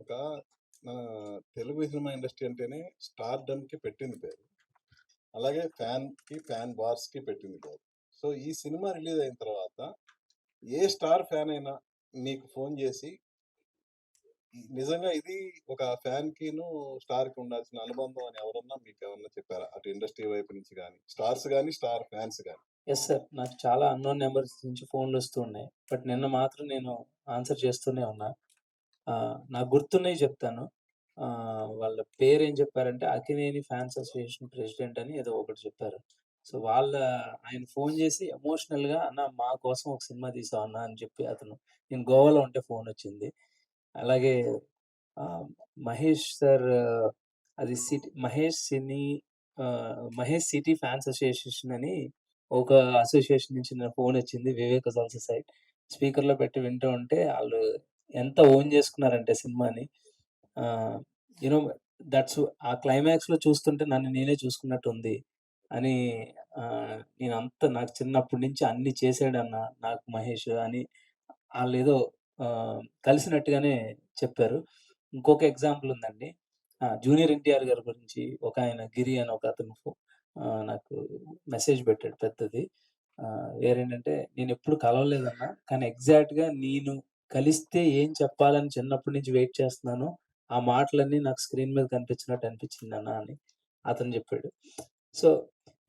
ఒక మన Telugu cinema industry అంటేనే స్టార్‌డమ్‌కి పెట్టింది పేరు. అలాగే ఫ్యాన్ వార్స్‌కి పెట్టింది పేరు. సో, ఈ సినిమా రిలీజ్ అయిన తర్వాత ఏ స్టార్ ఫ్యాన్ అయినా మీకు ఫోను జేసి నిజంగా ఇది ఒక ఫ్యాన్‌కిను, స్టార్‌కి ఉండాల్సిన అనుబంధం అని ఎవరన్నా మీకెవరన్నా చెప్పారా? అటు ఇండస్ట్రీ వైపు నుంచి గాని, స్టార్స్ గాని, స్టార్ ఫ్యాన్స్ గాని. Yes sir. నాకు చాలా అన్‌నోన్ నంబర్స్ నుంచి ఫోన్‌లొస్తూ ఉన్నాయి. బట్ నిన్న మాత్రం నేను ఆన్సర్ చేస్తూనే ఉన్నా. నాకు గుర్తున్నయి చెప్తాను. వాళ్ళ పేరేం చెప్పారంటే, అక్కినేని ఫ్యాన్స్ అసోసియేషన్ ప్రెసిడెంట్ అని ఏదో ఒకటి చెప్పారు. సో, ఆయన ఫోన్ చేసి ఎమోషనల్‌గా "అన్న మా కోసం ఒక సినిమా తీసావా అన్న" అని చెప్పి నేను గోవాలో ఉంటే ఫోనొచ్చింది. అలాగే ఆహ్, మహేష్ సార్ అది సిటీ మహేష్ సినీ మహేష్ సిటీ ఫ్యాన్స్ అసోసియేషన్ అని ఒక అసోసియేషన్ నుంచి నాకు ఫోనొచ్చింది. వివేక సంస్థ సైడ్. స్పీకర్‌లో పెట్టి వింటూ ఉంటే ఆళ్ళు ఎంత ఓన్ చేసుకున్నారంటే సినిమాని. ఆహ్, యూ నో దట్స్ ఆ క్లైమాక్స్‌లో చూస్తుంటే నన్ను నేనే చూసుకున్నట్టుంది అని నాకు చిన్నప్పటి నుంచి అన్నీ చేసాడన్న నాకు మహేష్ అని ఆళ్ళేదో కలిసినట్టుగానే చెప్పారు. ఇంకొక ఎగ్జాంపుల్ ఉందండి. జూనియర్ ఎన్టీఆర్ గారి గురించి ఒకాయన గిరి అని ఒకతను నాకు మెసేజ్ పెట్టాడు పెద్దది. వేరేంటంటే నేనెప్పుడు కలవలేదన్నా. కానీ ఎగ్జాక్ట్‌గా నేను కలిస్తే ఏం చెప్పాలని చిన్నప్పటి నుంచి వెయిట్ చేస్తున్నానో, ఆ మాటలన్నీ నాకు స్క్రీన్ మీద కనిపించినట్టు అనిపించిందన్న అని అతను జెప్పాడు. సో,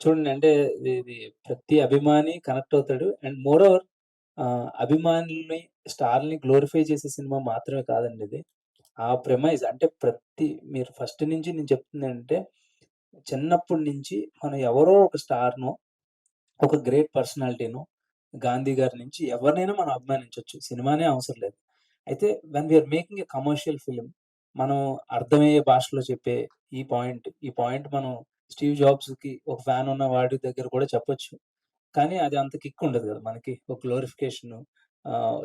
చూడండి అంటే ఇది ప్రతి అభిమాని కనెక్ట్ అవుతాడు. అండ్ మోరోవర్ అభిమానుల్ని, స్టార్‌లని గ్లోరిఫై చేసే సినిమా మాత్రమే కాదండి ఇది. ఆ ప్రెమైజ్ అంటే మీరు ఫస్ట్ నుంచి నేను చెప్తుందేంటంటే, చిన్నప్పటి నుంచి మనం ఎవరో ఒక స్టార్‌నో, ఒక గ్రేట్ పర్సనాలిటీనో, గాంధీ గారి నుంచి ఎవరినైనా మనం అభిమానించొచ్చు. సినిమానే అవసరం లేదు. అయితే when we are making a commercial film మనం అర్థమయ్యే భాషలో చెప్పే ఈ పాయింట్ మనం స్టీవ్ జాబ్స్‌కి ఒక ఫ్యాన్ ఉన్న వాడి దగ్గర కూడా చెప్పొచ్చు. కానీ అది అంత కిక్ ఉండదు గదా! మనకి. ఒక గ్లోరిఫికేషను,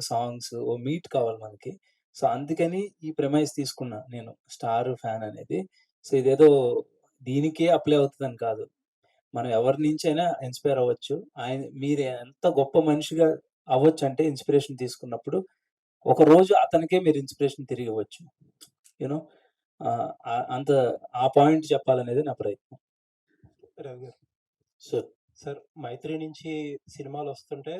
సాంగ్స్, ఓ మీట్ కావాలి మనకి. సో, అందుకని ఈ ప్రిమైస్ తీసుకున్నా నేను 'స్టార్' ఫ్యాన్ అనేది. సో, ఇదేదో దీనికే అప్లై అవుతదని కాదు. మనం ఎవరి నుంచైనా ఇన్‌స్పైర్ అవ్వచ్చు. మీరు ఎంత గొప్ప మనిషిగా అవ్వొచ్చంటే ఇన్‌స్పిరేషన్ తీసుకున్నప్పుడు, ఒకరోజు అతనికే మీరు ఇన్‌స్పిరేషన్ తిరిగివ్వచ్చు. యూ నో అంత ఆ పాయింట్ చెప్పాలనేది నా ప్రయత్నం. రవి గారు. సార్. సార్ 'మైత్రి' నుంచి సినిమాలొస్తుంటే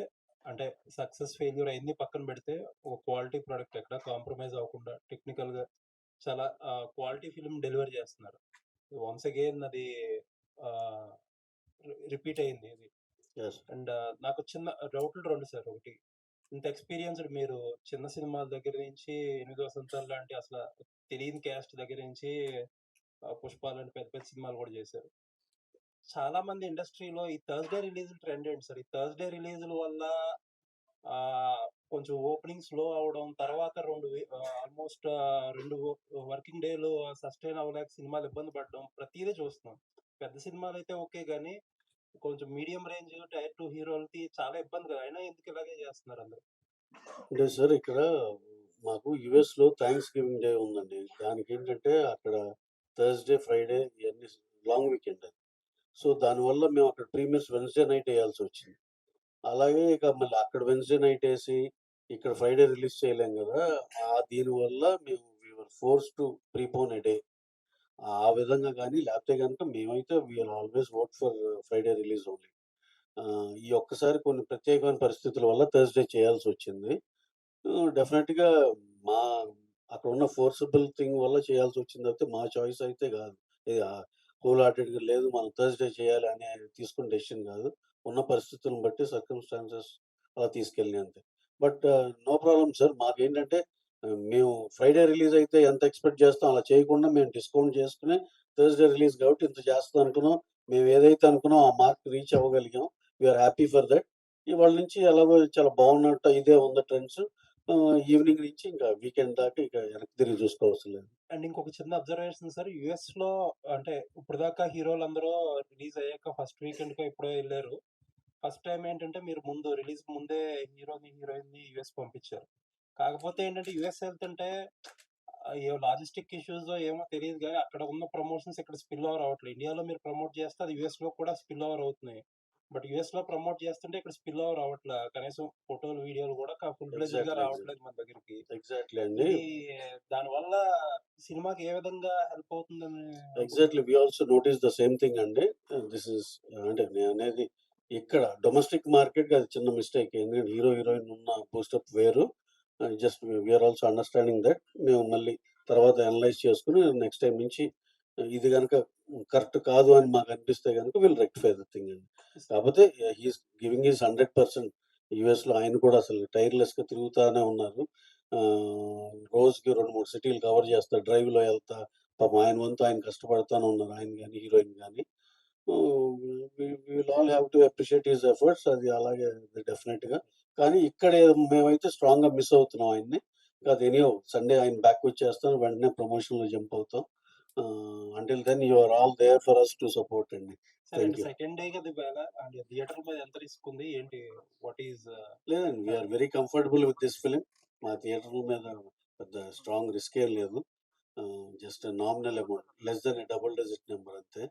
అంటే సక్సెస్, ఫెయిల్యూర్ అయన్నీ పక్కన పెడితే ఒక క్వాలిటీ ప్రొడక్ట్ ఎక్కడ కాంప్రమైజ్ అవ్వకుండా టెక్నికల్‌గా చాలా క్వాలిటీ ఫిల్మ్ డెలివర్ చేస్తున్నారు. వన్స్ అగైన్ అది ఆహ్, రిపీట్ అయింది ఇది. యెస్. అండ్ నాకు చిన్న డౌట్లు 2 సార్. ఒకటి, ఇంత ఎక్స్‌పీరియన్స్‌డ్ మీరు చిన్న సినిమాల దగ్గర నుంచి 'ఎనిమిది వసంతాలు' లాంటి అసల తెలియని క్యాస్ట్ దగ్గర నుంచి 'పుష్ప' లాంటి పెద్ద పెద్ద సినిమాలు కూడా చేశారు. చాలా మంది ఇండస్ట్రీలో ఈ థర్స్‌డే రిలీజ్‌లు ట్రెండ్ ఏంటి సార్? ఈ థర్స్‌డే రిలీజ్‌ల వల్ల కొంచెం ఓపెనింగ్ స్లో అవ్వడం, తర్వాత ఆల్‌మోస్ట్ 2 వర్కింగ్ డేలు సస్టైన్ అవ్వలేక సినిమాలు ఇబ్బంది పడడం ప్రతీదీ చూస్తున్నాం. పెద్ద సినిమాలైతే ఓకే గానీ, కొంచెం మీడియం రేంజ్ టైర్ 2 హీరోలకి చాలా ఇబ్బంది కదా! అయినా ఎందుకు ఇలాగే చేస్తున్నారు అందరూ? అంటే సార్ ఇక్కడ మాకు యూఎస్‌లో థాంక్స్ గివింగ్ డే ఉందండి. దానికేంటంటే అక్కడ థర్స్‌డే, ఫ్రైడే ఇయన్నీ లాంగ్ వీకెండ్ అది. సో, దానివల్ల మేము అక్కడ ప్రీమియర్స్ వెడ్నెస్‌డే నైట్ ఎయాల్సొచ్చింది. అలాగే ఇక మళ్ళీ అక్కడ వెడ్నెస్‌డే నైట్ ఎసి, ఇక్కడ ఫ్రైడే రిలీజ్ చేయలేం గదా! దీనివల్ల మేము we were forced to prepone a day. ఆ విధంగా గాని లేకపోతే గనుక మేమైతే we are always vote for Friday release only. ఈ ఒక్కసారి కొన్ని ప్రత్యేకమైన పరిస్థితుల వల్ల థర్స్‌డే చేయాల్సొచ్చింది. డెఫినెట్‌గా మా అక్కడున్న ఫోర్సబుల్ థింగ్ వల్ల చేయాల్సొచ్చింది తప్పితే మా చాయిస్ అయితే గాదు. ఇది హోల్ హార్టెడ్‌గా లేదు మనం థర్స్‌డే చేయాలి అని తీసుకున్న డెసిషన్ గాదు. ఉన్న పరిస్థితులను బట్టి సర్కమ్‌స్టాన్సెస్ అలా తీసుకెళ్ళినయి అంతే. But no problem sir. మాకేంటంటే మేము ఫ్రైడే రిలీజ్ అయితే ఎంత ఎక్స్‌పెక్ట్ చేస్తాం అలా చేయకుండా మేము డిస్కౌంట్ చేసుకొని థర్స్‌డే రిలీజ్ కాబట్టి ఇంత చేస్తాం అనుకున్నాం. మేము ఏదైతే అనుకున్నామో ఆ మార్క్ రీచ్ అవ్వగలిగాం. We are happy for that. ఇవాళ నుంచి ఎలాగో చాలా బాగున్నట్టు ఇదే ఉంది ట్రెండ్స్. ఈవినింగ్ నుంచి ఇంకా వీకెండ్ దాకా ఇక వెనక్కి తిరిగి చూసుకోవసరం లేదు. అండ్ ఇంకొక చిన్న అబ్జర్వేషన్ సార్. యూఎస్‌లో అంటే ఇప్పటిదాకా హీరోలందరూ రిలీజ్ అయ్యాక ఫస్ట్ వీకెండ్‌కో ఎప్పుడో ఎళ్లారు. ఫస్ట్ టైమ్ ఏంటంటే మీరు ముందు రిలీజ్‌కి ముందే హీరోని, హీరోయిన్‌ని యూఎస్ పంపించారు. కాకపోతే ఏంటంటే యూఎస్ ఎళ్తుంటే ఏవో లాజిస్టిక్ ఇష్యూసో ఏమో తెలీదు గానీ అక్కడ ఉన్న ప్రమోషన్స్ ఇక్కడ స్పిల్ ఓవర్ అవ్వట్లేదు. ఇండియాలో మీరు ప్రమోట్ చేస్తే అది యూఎస్‌లో కూడా స్పిల్ ఓవర్ అవుతున్నాయి. బట్ యూఎస్‌లో ప్రమోట్ చేస్తుంటే ఇక్కడ స్పిల్ ఓవర్ అవ్వట్లా. కనీసం ఫోటోలు, వీడియోలు కూడా ఫుల్ ఫ్లెడ్జ్డ్‌గా ఎగ్జాక్ట్‌లీ. రావట్లేదు మన దగ్గరికి. ఎగ్జాక్ట్‌లీ అండి. ఇది దానివల్ల సినిమాకి ఏ విధంగా హెల్ప్ అవుతుందని exactly. We also notice the same thing అండి. దిస్ ఈస్ అంటే నేననేది ఇక్కడ డొమెస్టిక్ మార్కెట్‌కి అది చిన్న మిస్టేక్. ఎందుకంటే హీరో, హీరోయిన్ ఉన్న బూస్టప్ వేరు. Just we are also understanding that. మేము మళ్ళీ తర్వాత అనలైజ్ చేసుకొని నెక్స్ట్ టైమ్ నుంచి ఇది గనక కరెక్ట్ కాదు అని మాకనిపిస్తే గనక విల్ రెక్టిఫై ద థింగ్ అండి. కాపోతే హి ఈస్ గివింగ్ హిస్ 100% యూఎస్‌లో ఆయన కూడా అసలు టైర్‌లెస్‌గా తిరుగుతానే ఉన్నారు. రోజుకి 2, 3 సిటీలు కవర్ చేస్తా, డ్రైవ్‌లో ఎళ్తా పాపం ఆయన వంతు ఆయన కష్టపడతానే ఉన్నారు. ఆయన గాని, హీరోయిన్ గాని. We will all have to appreciate his efforts. అది అలాగే డెఫినెట్‌గా. కానీ ఇక్కడ మేమైతే స్ట్రాంగ్‌గా మిస్ అవుతున్నాం ఆయన్ని. అది ఎనీహౌ సండే ఆయన బ్యాక్ వచ్చేస్తాం. వెంటనే ప్రమోషన్‌లో జంప్ అవుతాం. Until then you are all there for us to support అండి. సరే థాంక్ అండి. యూ. సెకండ్ డే కదా ఇవాళ అండ్ థియేటర్ మీద ఎంత రిస్క్ ఉంది? ఏంటి? వాట్ ఈస్ లేదండి. We are very comfortable with this film. మా థియేటర్‌ల మీద పెద్ద స్ట్రాంగ్ రిస్క్ ఏం లేదు. Just nominal amount. Less than a double digit number అంతే.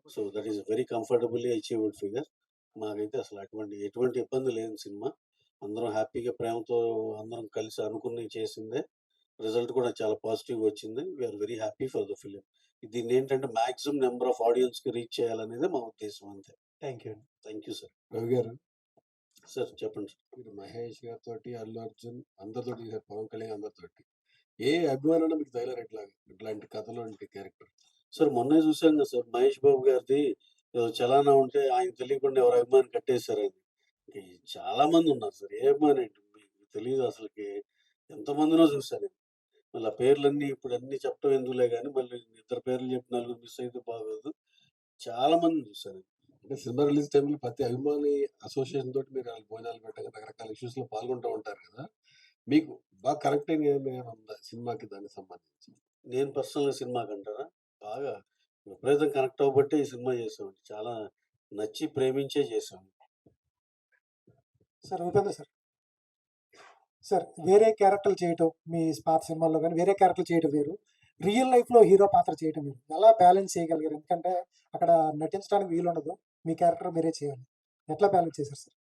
So, that is very comfortably achieved figure. మాకైతే అసలు ఎటువంటి ఇబ్బంది లేని సినిమా. అందరం హ్యాపీగా ప్రేమతో అందరం కలిసి అనుకుని చేసిందే. రిజల్ట్ కూడా చాలా పాజిటివ్‌గా వచ్చింది. We are very happy for the film. దీన్నేంటంటే మాక్సిమం నంబర్ ఆఫ్ ఆడియన్స్‌కి రీచ్ చేయాలనేదే మా ఉద్దేశ్యం అంతే. థాంక్ యూ అండి. Thank you sir. Ravi garu, sir చెప్పండి సార్. మీరు మహేష్ గారితోటి, అల్లు అర్జున్ అందరితోటి చేశారు. పవన్ కళ్యాణ్ అందరితోటి. ఏ అభిమానైనా మీకు తగిలారా ఇట్లాంటి కథలోంటి క్యారెక్టర్? సార్ మొన్నే చూసాం కదా సార్ 'మహేష్ బాబు' గారిది ఏదో చలానా ఉంటే ఆయన తెలియకుండా ఎవరో అభిమాని కట్టేసారని. ఈ చాలా మందున్నారు సార్. ఏ అభిమాని ఏంటి మీకు తెలీదు అసలకి. ఎంతమందినో చూసా నేను. మళ్ళీ ఆ పేర్లన్నీ ఇప్పుడన్నీ చెప్పడం ఎందుకులే గానీ, మళ్ళీ ఇద్దరు పేర్లు చెప్పి నలుగురు మిస్ అయితే బాగోదు. చాలా మందిని చూసా నేను. అంటే సినిమా రిలీజ్ టైంలో ప్రతి అభిమాని అసోసియేషన్ తోటి మీరు ఆళ్ళకి భోజనాలు పెట్టగా రకరకాల ఇష్యూస్‌లో పాల్గొంటూ ఉంటారు కదా! మీకు బాగా కనెక్ట్ అయింది ఏమైనా ఉందా సినిమాకి దానికి సంబంధించి? నేను పర్సనల్‌గా సినిమాకంటారా? బాగా విపరీతం కనెక్ట్ అవ్వబట్టే ఈ సినిమా చేశామండి. చాలా నచ్చి ప్రేమించే చేశాం. Sir Upendra sir. సార్ వేరే క్యారెక్టర్లు చేయటం మీ పాత సినిమాల్లో గాని వేరే క్యారెక్టర్లు చేయటం వేరు. రియల్ లైఫ్‌లో హీరో పాత్ర చేయటం వేరు. ఎలా బ్యాలెన్స్ చేయగలిగారు? ఎందుకంటే అక్కడ నటించడానికి వీలుండదు. మీ క్యారెక్టర్ మీరే చేయాలి. ఎట్లా బ్యాలెన్స్ చేశారు సార్?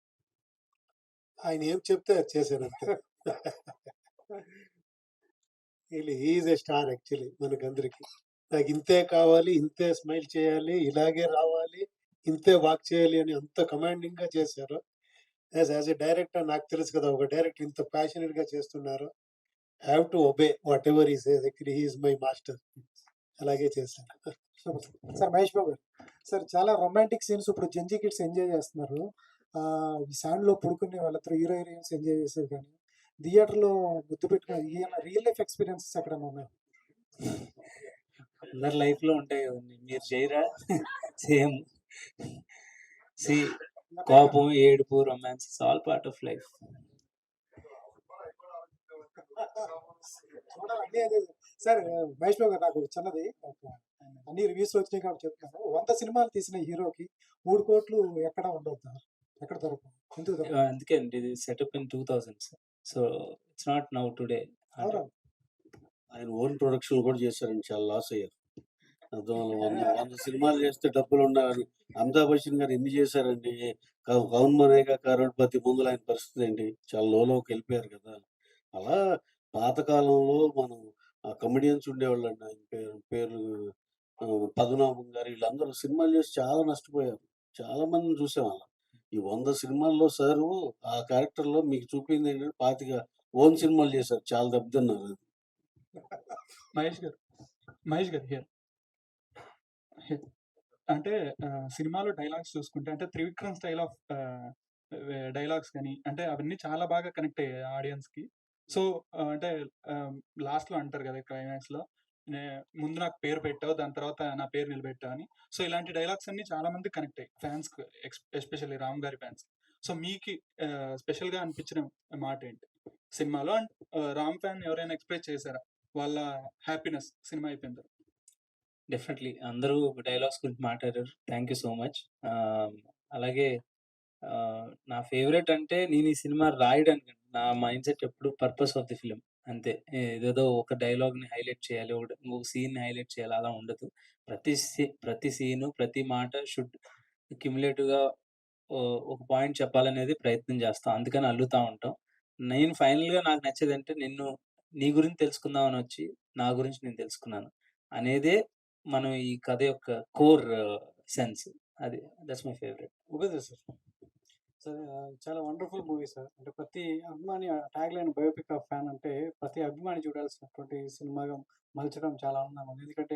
ఆయన ఏం చెప్తే అది చేశానంతే. He is a star actually మనకందరికి. నాకు ఇంతే కావాలి, ఇంతే స్మైల్ చేయాలి, ఇలాగే రావాలి, ఇంతే వాక్ చేయాలి అని అంత కమాండింగ్‌గా చేశారు. యాస్ ఎ డైరెక్టర్ నాకు తెలుసు కదా! ఒక డైరెక్టర్ ఇంత ప్యాషనేట్‌గా చేస్తున్నారు. Have to obey whatever he says. Actually he is my master. అలాగే చేశాను. Super sir. Sir Mahesh Babu గారు. సార్ చాలా రొమాంటిక్ సీన్స్ ఇప్పుడు జెన్‌జీ కిడ్స్ ఎంజాయ్ చేస్తున్నారు. ఈ సాండ్‌లో పడుకుని వాళ్ళిద్దరు హీరో, హీరోయిన్స్ ఎంజాయ్ చేసేది గాని, థియేటర్‌లో ముద్దు పెట్టుకొని ఏమన్నా రియల్ లైఫ్ ఎక్స్‌పీరియన్సెస్ ఎక్కడైనా ఉన్నాయా? అందరి లైఫ్‌లో ఉంటాయి కదండీ! మీరు చేయరా? సేమ్. సీ కోపం, ఏడుపు, romance it's all part of life. చూడాలి అన్నీ అదే. సార్ మహేష్ బాబు గారు నాకు చిన్నది అన్ని రివ్యూస్‌లో వచ్చినాయి కాబట్టి చెప్తున్నాను. 100 సినిమాలు తీసిన హీరోకి 3,00,00,000 ఎక్కడ ఉండొద్దు. ఎక్కడ దొరకవు. ఎందుకు దొరకవు? అందుకే అండి ఇది setup in 2000s. So it's not now today. అంటే అవునా? ఆయన ఓన్ ప్రొడక్షన్ కూడా చేశారండి. చాలా లాస్ అయ్యారు. అర్థమవలా 100 సినిమాలు చేస్తే డబ్బులుండాలని అమితాబ్ బచ్చన్ గారు ఎన్ని చేశారండి. 'కౌన్ బనేగా కరోడ్‌పతి' ముందుల ఆయన పరిస్థితి ఏంటి? చాలా లోలోకెళ్ళిపోయారు కదా! అలా పాతకాలంలో మనం కమెడియన్స్ ఉండేవాళ్ళండి. ఆయన పేరు పద్మనాభం గారు వీళ్ళందరూ సినిమాలు చేసి చాలా నష్టపోయారు. చాలా మందిని చూసాం అలా. ఈ 100 సినిమాల్లో సారు ఆ క్యారెక్టర్‌లో మీకు చూపిందేంటంటే 25 ఓన్ సినిమాలు చేశారు. చాలా దెబ్బతిన్నారు. మహేష్ గారు. మహేష్ గారు హియర్. అంటే సినిమాలో డైలాగ్స్ చూసుకుంటే అంటే 'త్రివిక్రమ్' స్టైల్ ఆఫ్ డైలాగ్స్ గాని అంటే అవన్నీ చాలా బాగా కనెక్ట్ అయ్యాయి ఆడియన్స్‌కి. సో, అంటే లాస్ట్‌లో అంటారు కదా! క్లైమాక్స్‌లో ముందు నాకు పేరు పెట్టావు. దాని తర్వాత నా పేరు నిలబెట్టావు అని. సో, ఇలాంటి డైలాగ్స్ అన్నీ చాలా మందికి కనెక్ట్ అయ్యాయి. ఫ్యాన్స్‌కి ఎస్పెషల్లీ రామ్ గారి ఫ్యాన్స్‌కి. సో, మీకి స్పెషల్‌గా అనిపించిన మాట ఏంటి? సినిమాలో అండ్ రామ్ ఫ్యాన్ ఎవరైనా ఎక్స్‌ప్రెస్ చేసారా? వాళ్ళ హ్యాపీనెస్ సినిమా అయిపోయిన తర్వాత? డెఫినెట్‌లీ. అందరూ డైలాగ్స్ గురించి మాట్లాడారు. Thank you so much. అలాగే నా ఫేవరెట్ అంటే నేను ఈ సినిమా రాయడానికి నా మైండ్ సెట్ ఎప్పుడు పర్పస్ ఆఫ్ ది ఫిల్మ్ అంతే. ఏదేదో ఒక డైలాగ్‌ని హైలైట్ చేయాలి. ఇంకొక సీన్‌ని హైలైట్ చేయాలి అలా ఉండదు. ప్రతి సీను, ప్రతి మాట షుడ్ క్యుములేటివ్‌గా ఒక పాయింట్ చెప్పాలనేది ప్రయత్నం చేస్తాం. అందుకని అల్లుతా ఉంటాం. నేను ఫైనల్‌గా నాకు నచ్చేదంటే నీ గురించి తెలుసుకుందామని వచ్చి, నా గురించి నేను తెలుసుకున్నాను అనేదే మనం ఈ కథ యొక్క కోర్ సెన్స్. అది that's my favourite. Upendra sir. Sir చాలా వండర్‌ఫుల్ మూవీ సార్. అంటే ప్రతి అభిమాని ట్యాగ్‌లైన్ బయోపిక్ ఆఫ్ ఫ్యాన్ అంటే ప్రతి అభిమాని చూడాల్సినటువంటి సినిమాగా మలచడం చాలా ఆనందంగా ఉంది. ఎందుకంటే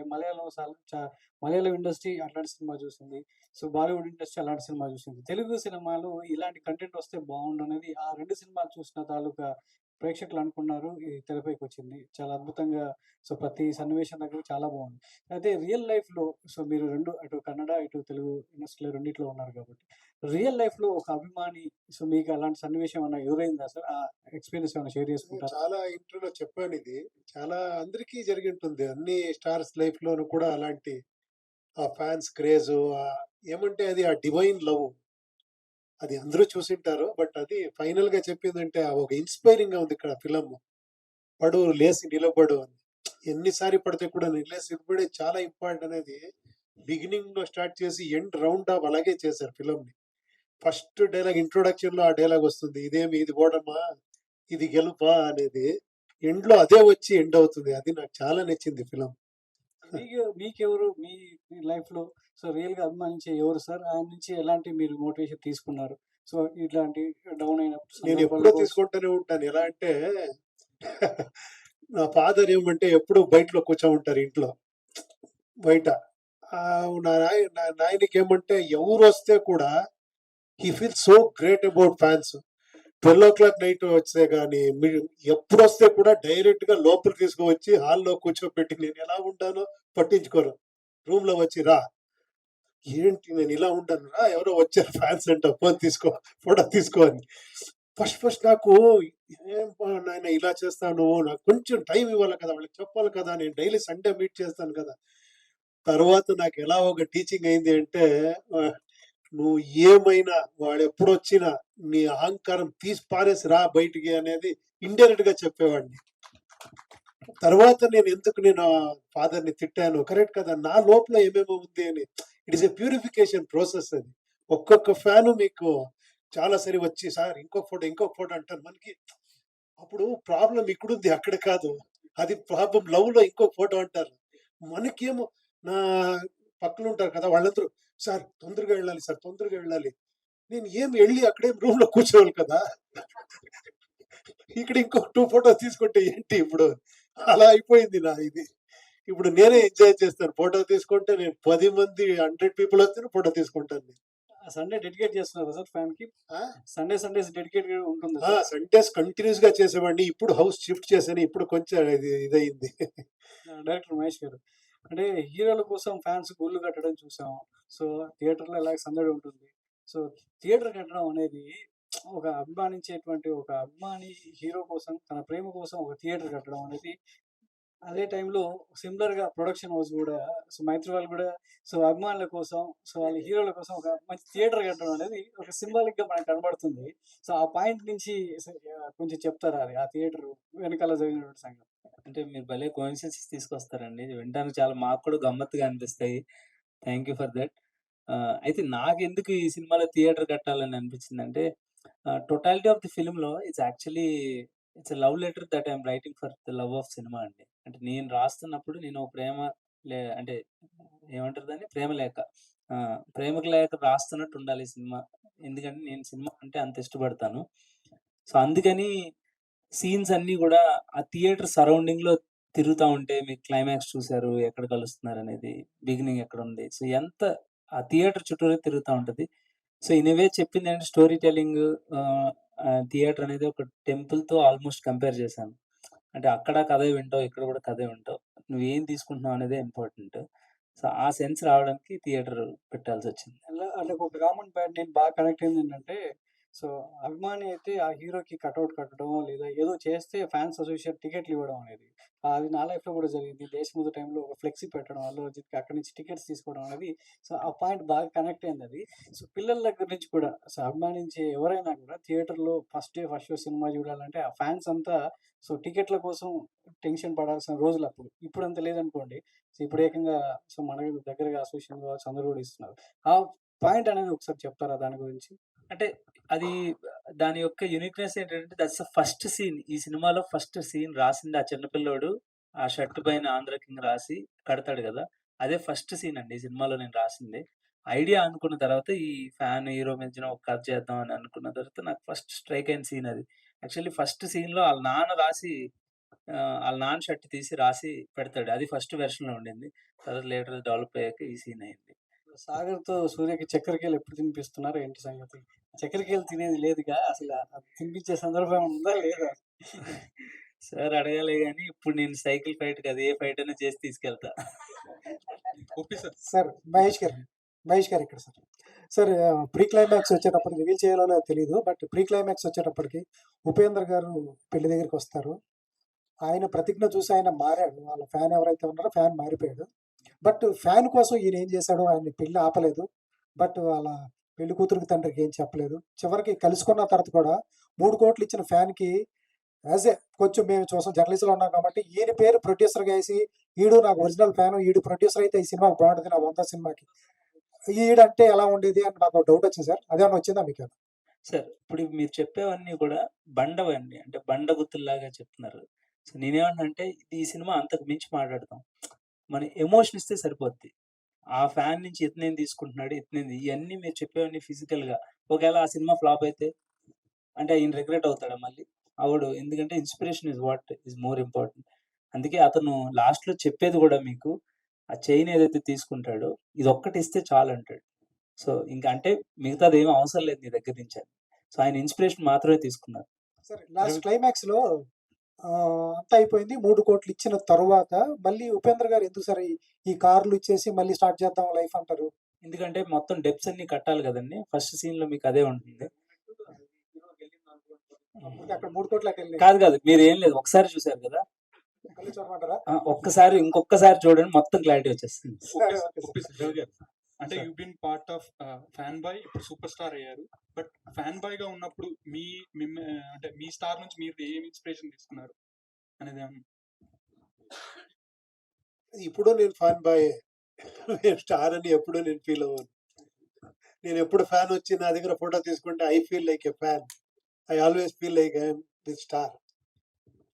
మలయాళం ఇండస్ట్రీ అట్లాంటి సినిమా చూసింది. సో, బాలీవుడ్ ఇండస్ట్రీ అలాంటి సినిమా చూసింది. తెలుగు సినిమాలో ఇలాంటి కంటెంట్ వస్తే బావుండనేది ఆ 2 సినిమాలు చూసిన తాలూకా ప్రేక్షకులు అనుకున్నారు. ఇది తెరపైకొచ్చింది. చాలా అద్భుతంగా సో, ప్రతి సన్నివేశం దగ్గర చాలా బావుంది. అయితే రియల్ లైఫ్‌లో సో, మీరు 2 అటు కన్నడ, ఇటు తెలుగు ఇండస్ట్రీలో రెండిట్లో ఉన్నారు కాబట్టి రియల్ లైఫ్‌లో ఒక అభిమాని సో, మీకు అలాంటి సన్నివేశం ఏమన్నా ఎదురైందా సార్? ఆ ఎక్స్‌పీరియన్స్ ఏమైనా షేర్ నేను చేసుకుంటారా? చాలా ఇంటర్వ్యూలో చెప్పాను ఇది. చాలా అందరికీ జరిగింటుంది. అన్ని స్టార్స్ లైఫ్‌లోనూ కూడా అలాంటి ఆ ఫ్యాన్స్ క్రేజు ఏమంటే అది ఆ డివైన్ లవ్. అది అందరూ చూసింటారు. బట్ అది ఫైనల్‌గా చెప్పిందంటే ఒక ఇన్‌స్పైరింగ్‌గా ఉంది ఇక్కడ ఫిలము. పడు లేసి నిలబడు అని. ఎన్నిసారి పడితే కూడా లేసి నిలబడేది చాలా ఇంపార్టెంట్ అనేది బిగినింగ్‌లో స్టార్ట్ చేసి ఎండ్ రౌండ్ ఆఫ్ అలాగే చేశారు ఫిలమ్‌ని. ఫస్ట్ డైలాగ్ ఇంట్రొడక్షన్‌లో ఆ డైలాగ్ వస్తుంది. ఇది ఓటమా? ఇది గెలుపా? అనేది. ఎండ్‌లో అదే వచ్చి ఎండ్ అవుతుంది. అది నాకు చాలా నచ్చింది ఫిలమ్. మీకెవరు మీ లైఫ్‌లో సో, రియల్‌గా అభిమానించే ఎవరు సార్? ఆయన నుంచి ఎలాంటి మీరు మోటివేషన్ తీసుకున్నారు? సో, ఇట్లాంటి డౌన్ అయినప్పుడు నేను సందర్భాల్లో ఎప్పుడూ తీసుకుంటూనే ఉంటాను. ఎలా అంటే నా ఫాదర్ ఏమంటే ఎప్పుడు బయటలో కూర్చోమంటారు ఇంట్లో. బయట. నా నాయనకేమంటే ఎవరొస్తే కూడా he feels so great about fans. 12:00 night వస్తే గాని ఎప్పుడొస్తే కూడా డైరెక్ట్‌గా లోపలికి తీసుకువచ్చి హాల్‌లో కూర్చోపెట్టి నేను ఎలా ఉంటానో పట్టించుకోరు. రూమ్‌లో వచ్చి రా. ఏంటి నేను ఇలా ఉంటాను రా ఎవరో వచ్చారు ఫ్యాన్స్ అంట ఫోన్ తీసుకో, ఫోటో తీసుకో అని. ఫస్ట్ నాకు నాయన ఇలా చేస్తాను. నాకు కొంచెం టైం ఇవ్వాలి కదా! వాళ్ళకి చెప్పాలి కదా! నేను డైలీ సండే మీట్ చేస్తాను కదా! తర్వాత నాకు ఎలా ఒక టీచింగ్ అయింది అంటే నువ్వు ఏమైనా వాడెప్పుడొచ్చినా నీ అహంకారం తీసి పారేసి రా బయటికి అనేది ఇండైరెక్ట్‌గా చెప్పేవాడిని. తర్వాత నేను ఫాదర్‌ని తిట్టాను. కరెక్ట్ కదా! నా లోపల ఏమేమో ఉంది అని. It is a purification process అది. ఒక్కొక్క ఫ్యాను మీకు చాలా సరి వచ్చి సార్ ఇంకొక ఫోటో అంటారు. మనకి అప్పుడు ప్రాబ్లమ్ ఇక్కడుంది అక్కడ కాదు. అది ప్రాబ్లమ్ లవ్‌లో ఇంకొక ఫోటో అంటారు. మనకేమో నా పక్కన ఉంటారు కదా! వాళ్ళందరూ సార్ తొందరగా వెళ్ళాలి సార్ తొందరగా వెళ్ళాలి. నేను ఎళ్లి అక్కడే రూమ్‌లో కూర్చోవాలి కదా! ఇక్కడ ఇంకో 2 ఫోటోస్ తీసుకుంటే ఏంటి ఇప్పుడు? అలా అయిపోయింది నా ఇది. ఇప్పుడు నేనే ఎంజాయ్ చేస్తాను. ఫోటో తీసుకుంటే నేను 10 మంది 100 పీపుల్ వస్తేనే ఫోటో తీసుకుంటాను నేను. సండే డెడికేట్ చేస్తున్నారా సార్ ఫ్యాన్‌కి? ఆ! సండేస్ డెడికేట్‌గా ఉంటుందా ఆ! సార్? సండేస్ కంటిన్యూస్‌గా చేసేవాడిని. ఇప్పుడు హౌస్ షిఫ్ట్ చేశాను. ఇప్పుడు కొంచెం ఇదయింది. డైరెక్టర్ మహేష్ గారు. అంటే హీరోల కోసం ఫ్యాన్స్ గుళ్ళు కట్టడం చూసాం. సో, థియేటర్‌లో ఎలాగ సందడి ఉంటుంది. సో, థియేటర్ కట్టడం అనేది ఒక అభిమానించేటువంటి ఒక అభిమాని హీరో కోసం, తన ప్రేమ కోసం ఒక థియేటర్ కట్టడం అనేది అదే టైంలో సిమిలర్‌గా ప్రొడక్షన్ హౌస్ గూడా సో, మైత్రి వాళ్ళు గూడా సో, అభిమానుల కోసం సో, వాళ్ళ హీరోల కోసం ఒక మంచి థియేటర్ కట్టడం అనేది ఒక సింబాలిక్‌గా మనకు కనబడుతుంది. సో, ఆ పాయింట్ నుంచి కొంచెం చెప్తారా అది? ఆ థియేటర్ వెనకాల జరిగినటువంటి సంగతి? అంటే మీరు భలే కోయిన్సిడెన్సెస్ తీసుకొస్తారండి. ఇది వినడానికి చాలా మాకు కూడా గమ్మత్తుగా అనిపిస్తాయి. Thank you for that. అయితే నాకెందుకు ఈ సినిమాలో థియేటర్ కట్టాలని అనిపించిందంటే టోటాలిటీ ఆఫ్ ది ఫిల్మ్‌లో it's a love letter that I am writing for the love of cinema అండి. అంటే నేను రాస్తున్నప్పుడు నేను ప్రేమ అంటే ఏమంటారు దాన్ని? ప్రేమ లేఖ. ఆ! ప్రేమకు లేఖ రాస్తున్నట్టు ఉండాలి ఈ సినిమా. ఎందుకంటే నేను సినిమా అంటే అంత ఇష్టపడతాను. సో, అందుకని సీన్స్ అన్నీ గూడా ఆ థియేటర్ సరౌండింగ్‌లో తిరుగుతా ఉంటే మీకు క్లైమాక్స్ చూసారు. ఎక్కడ కలుస్తున్నారనేది, బిగినింగ్ ఎక్కడుంది. సో, ఆ థియేటర్ చుట్టూరే తిరుగుతా ఉంటది. సో, ఇన్ ఎ వే చెప్పిందేంటంటే స్టోరీ టెల్లింగ్ ఆహ్, థియేటర్ అనేది ఒక టెంపుల్‌తో ఆల్‌మోస్ట్ కంపేర్ చేశాను. అంటే అక్కడ కథే వింటావు. ఇక్కడ కూడా కథే వింటావు. నువ్వేం తీసుకుంటున్నావు అనేదే ఇంపార్టెంట్. సో, ఆ సెన్స్ రావడానికి థియేటర్ పెట్టాల్సొచ్చింది. ఎలా అంటే ఒక కామన్ పాయింట్ నేను బాగా కనెక్ట్ అయిందేంటంటే, సో, అభిమాని అయితే ఆ హీరోకి కటౌట్ కట్టడం, లేదా ఏదో చేస్తే ఫ్యాన్స్ అసోసియేషన్ టికెట్లు ఇవ్వడం అనేది. అది నా లైఫ్‌లో కూడా జరిగింది. 'దేశముద్ర' టైంలో ఒక ఫ్లెక్సీ పెట్టడం, అల్లు అర్జున్‌కి అక్కడి నుంచి టికెట్స్ తీసుకోవడం అనేది సో, ఆ పాయింట్ బాగా కనెక్ట్ అయిందది. సో, పిల్లల దగ్గర నుంచి కూడా సో, అభిమానించే ఎవరైనా కూడా థియేటర్‌లో ఫస్ట్ షో సినిమా చూడాలంటే ఆ ఫ్యాన్స్ అంతా సో, టికెట్ల కోసం టెన్షన్ పడాల్సిన రోజులప్పుడు. ఇప్పుడంత లేదనుకోండి. సో, ఇప్పుడు ఏకంగా సో, మన దగ్గరగా అసోసియేషన్ కావచ్చు అందరూ కూడా ఇస్తున్నారు. ఆ పాయింట్ అనేది ఒకసారి చెప్తారా దాని గురించి? అంటే అది దాని యొక్క యూనిక్‌నెస్ ఏంటంటే దట్స్ ద ఫస్ట్ సీన్. ఈ సినిమాలో ఫస్ట్ సీన్ రాసింది ఆ చిన్న పిల్లోడు. ఆ షర్ట్ పైన 'ఆంధ్ర కింగ్' రాసి కడతాడు గదా! అదే ఫస్ట్ సీన్ అండి ఈ సినిమాలో నేను రాసింది. ఐడియా అనుకున్న తర్వాత ఈ ఫ్యాన్, హీరో మధ్యన ఒక కథ చేద్దాం అని అనుకున్న తర్వాత నాకు ఫస్ట్ స్ట్రైక్ అయిన సీన్ అది. యాక్చువల్లీ ఫస్ట్ సీన్‌లో ఆళ్ళ నాన్న రాసి ఆళ్ళ నాన్న షర్ట్ తీసి రాసి పెడతాడు. అది ఫస్ట్ వెర్షన్‌లో ఉండింది. తర్వాత లేటర్ డెవలప్ అయ్యాక ఈ సీన్ అయింది. సాగర్‌తో సూర్యకి చక్కెరకేళి ఎప్పుడు తినిపిస్తున్నారు? ఏంటి సంగతి? చక్కెరకేళి తినేది లేదుగా అసల. అది తినిపించే సందర్భం ఉందా లేదా? సార్ అడగాలే గాని ఇప్పుడు నేను సైకిల్ ఫైట్ కాదు ఏ ఫైట్ అయినా చేసి తీసుకెళ్తా. ఒప్పిస్తారు. సార్ మహేష్ గారు ఇక్కడ సార్. సార్ ప్రీ క్లైమాక్స్ వచ్చేటప్పటికి రివీల్ చేయాలో లేదో తెలీదు. బట్ ప్రీ క్లైమాక్స్ వచ్చేటప్పటికి ఉపేంద్ర గారు పెళ్లి దగ్గరికొస్తారు. ఆయన ప్రతిజ్ఞ చూసి ఆయన మారాడు. వాళ్ళ ఫ్యాన్ ఎవరైతే ఉన్నారో ఫ్యాన్ మారిపోయాడు. బట్ ఫ్యాన్ కోసం ఈయన ఏం చేశాడు? ఆయన్ని పెళ్లి ఆపలేదు. బట్ వాళ్ళ పెళ్లి కూతురికి తండ్రికి ఏం చెప్పలేదు. చివరికి కలుసుకున్న తర్వాత కూడా 3,00,00,000 ఇచ్చిన ఫ్యాన్‌కి యాజ్ ఏ కొంచెం మేము చూసాం జర్నలిస్ట్‌లో ఉన్నాం కాబట్టి ఈయన పేరు ప్రొడ్యూసర్‌గా ఏసి ఈడు నాకు ఒరిజినల్ ఫ్యాను. ఈడు ప్రొడ్యూసర్ అయితే ఈ సినిమాకి బాగుంటది నా 'వంద' సినిమాకి. ఈడంటే ఎలా ఉండేది అని నాకు డౌట్ వచ్చింది సార్. అదేమన్నా వచ్చిందా మీకు? సార్ ఇప్పుడు మీరు చెప్పేవన్నీ కూడా బండవండి. అంటే బండ గుర్తుల్లాగా చెప్తున్నారు. సో నేనేమంటున్నానంటే ఈ సినిమా అంతకు మించి మాట్లాడదాం. మన ఎమోషన్ ఇస్తే సరిపోద్ది. ఆ ఫ్యాన్ నుంచి ఇతనేం తీసుకుంటున్నాడు, ఇతనేంది ఇయన్నీ మీరు చెప్పేవన్నీ ఫిజికల్‌గా ఒకవేళ ఆ సినిమా ఫ్లాప్ అయితే అంటే ఈయన రిగ్రెట్ అవుతాడా మళ్ళీ? అవ్వడు. ఎందుకంటే inspiration is what is more important. అందుకే అతను లాస్ట్‌లో చెప్పేది గూడా మీకు ఆ చైన్ ఏదైతే తీసుకుంటాడో ఇదొక్కటి ఇస్తే చాలంటాడు. సో ఇంక అంటే మిగతాదేమి అవసరం లేదు నీ దగ్గర నుంచి అని. సో ఆయన ఇన్‌స్పిరేషన్ మాత్రమే తీసుకున్నారు. సరే లాస్ట్ క్లైమాక్స్‌లో అంతా అయిపోయింది. 3,00,00,000 ఇచ్చిన తరువాత మళ్ళీ ఉపేంద్ర గారు ఎందుకు సార్ ఈ కార్లు ఇచ్చేసి మళ్ళీ స్టార్ట్ చేద్దాం లైఫ్ అంటారు? ఎందుకంటే మొత్తం డెబ్ట్స్ అన్నీ కట్టాలి గదండీ! ఫస్ట్ సీన్‌లో మీకు అదే ఉంటుంది. అప్పటికి అక్కడ 3,00,00,000 అటెళ్ళినాయి. కాదు. కాదు. మీరేం లేదు. ఒకసారి చూసారు గదా! మళ్ళీ చూడమంటారా? ఇంకొక్కసారి చూడండి మొత్తం క్లారిటీ వచ్చేస్తుంది. సరే ఓకే సార్. ఒప్పిస్తారు రవి గారు. అంటే sir. You been part of fan boy ఇప్పుడు సూపర్ స్టార్ అయ్యారు. బట్ ఫ్యాన్ బాయ్ గా ఉన్నప్పుడు అంటే మీ స్టార్ నుంచి మీరు ఏం ఇన్స్పిరేషన్ తీసుకున్నారు అనేది ఇప్పుడు నేను ఫ్యాన్ బాయే. స్టార్ అని ఎప్పుడు నేను ఫీల్ అవ్వను. నేను ఎప్పుడు ఫ్యాన్ వచ్చి నా దగ్గర ఫోటో తీసుకుంటే I feel like a fan. I always feel like I'm the star.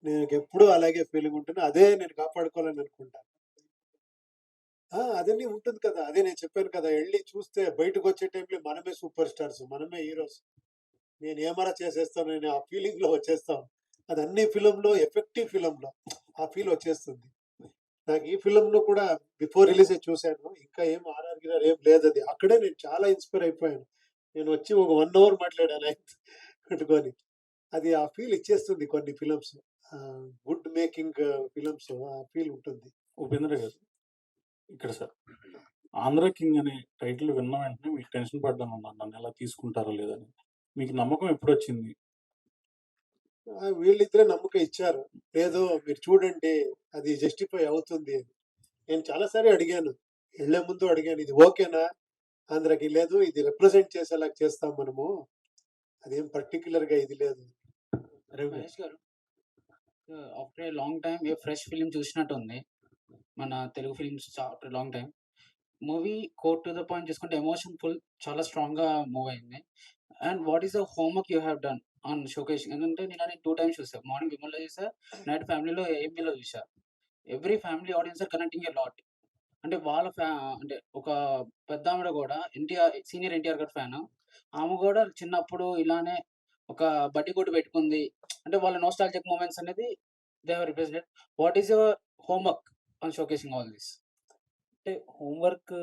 నేను ఎప్పుడూ అలాగే ఫీలింగ్ ఉంటుంది. అదే నేను కాపాడుకోవాలని అనుకుంటాను. అదన్నీ ఉంటుంది కదా! అదే నేను చెప్పాను కదా! ఎళ్లి చూస్తే బయటకొచ్చే టైంలో మనమే సూపర్ స్టార్స్. మనమే హీరోస్. నేను ఏమన్నా చేసేస్తాను నేను ఆ ఫీలింగ్‌లో వచ్చేస్తాం. అది అన్ని ఫిల్మ్‌లో ఎఫెక్టివ్ ఫిల్మ్‌లో ఆ ఫీల్ వచ్చేస్తుంది. నాకు ఈ ఫిల్మ్‌లో కూడా బిఫోర్ రిలీజే చూసాను. ఇంకా ఏం ఆర్ఆర్ గిర్ఆర్ ఏం లేదది. అక్కడే నేను చాలా ఇన్‌స్పైర్ అయిపోయాను. నేను వచ్చి ఒక 1 అవర్ మాట్లాడాను ఆయన పెట్టుకొని. అది ఆ ఫీల్ ఇచ్చేస్తుంది కొన్ని ఫిల్మ్స్. గుడ్ మేకింగ్ ఫిల్మ్స్ ఆ ఫీల్ ఉంటుంది. ఉపేంద్ర గారు ఇక్కడ సార్ 'ఆంధ్ర కింగ్' అనే టైటిల్ విన్న వెంటనే మీకు టెన్షన్ పడ్డానన్నారు. నన్ను ఎలా తీసుకుంటారో లేదని. మీకు నమ్మకం ఎప్పుడొచ్చింది? వీళ్ళిద్దరే నమ్మకం ఇచ్చారు. లేదు మీరు చూడండి అది జస్టిఫై అవుతుంది అని. నేను చాలా సార్లు అడిగాను. ఎళ్ళే ముందు అడిగాను. ఇది ఓకేనా? ఆంధ్రకి లేదు ఇది రిప్రజెంట్ చేసేలాగా చేస్తాం మనము. అదేం పర్టిక్యులర్‌గా ఇది లేదు. Ravi garu. Mahesh garu after a long time a fresh film చూసినట్టుంది. మన Telugu films after long time. Movie got to the point చూసుకుంటే ఎమోషన్ ఫుల్ చాలా స్ట్రాంగ్‌గా మూవ్ అయింది. And what is the homework you have done on showcasing? ఎందుకంటే నేను 2 టైమ్స్ చూసా. మార్నింగ్ విమల్‌లో చూసా. నైట్ ఫ్యామిలీలో ఏఎంబీలో చూసా. Every family audience are connecting a lot. అంటే వాళ్ళ అంటే ఒక పెద్దావిడ గూడా సీనియర్ ఎన్టీఆర్ గారి ఫ్యాను. ఆమె గూడా చిన్నప్పుడు ఇలానే ఒక బడ్డీ కొట్టు పెట్టుకుంది. అంటే వాళ్ళ నోస్టాల్జిక్ మూమెంట్స్ అనేది they have represented. What is your homework on showcasing all this? అంటే హోంవర్క్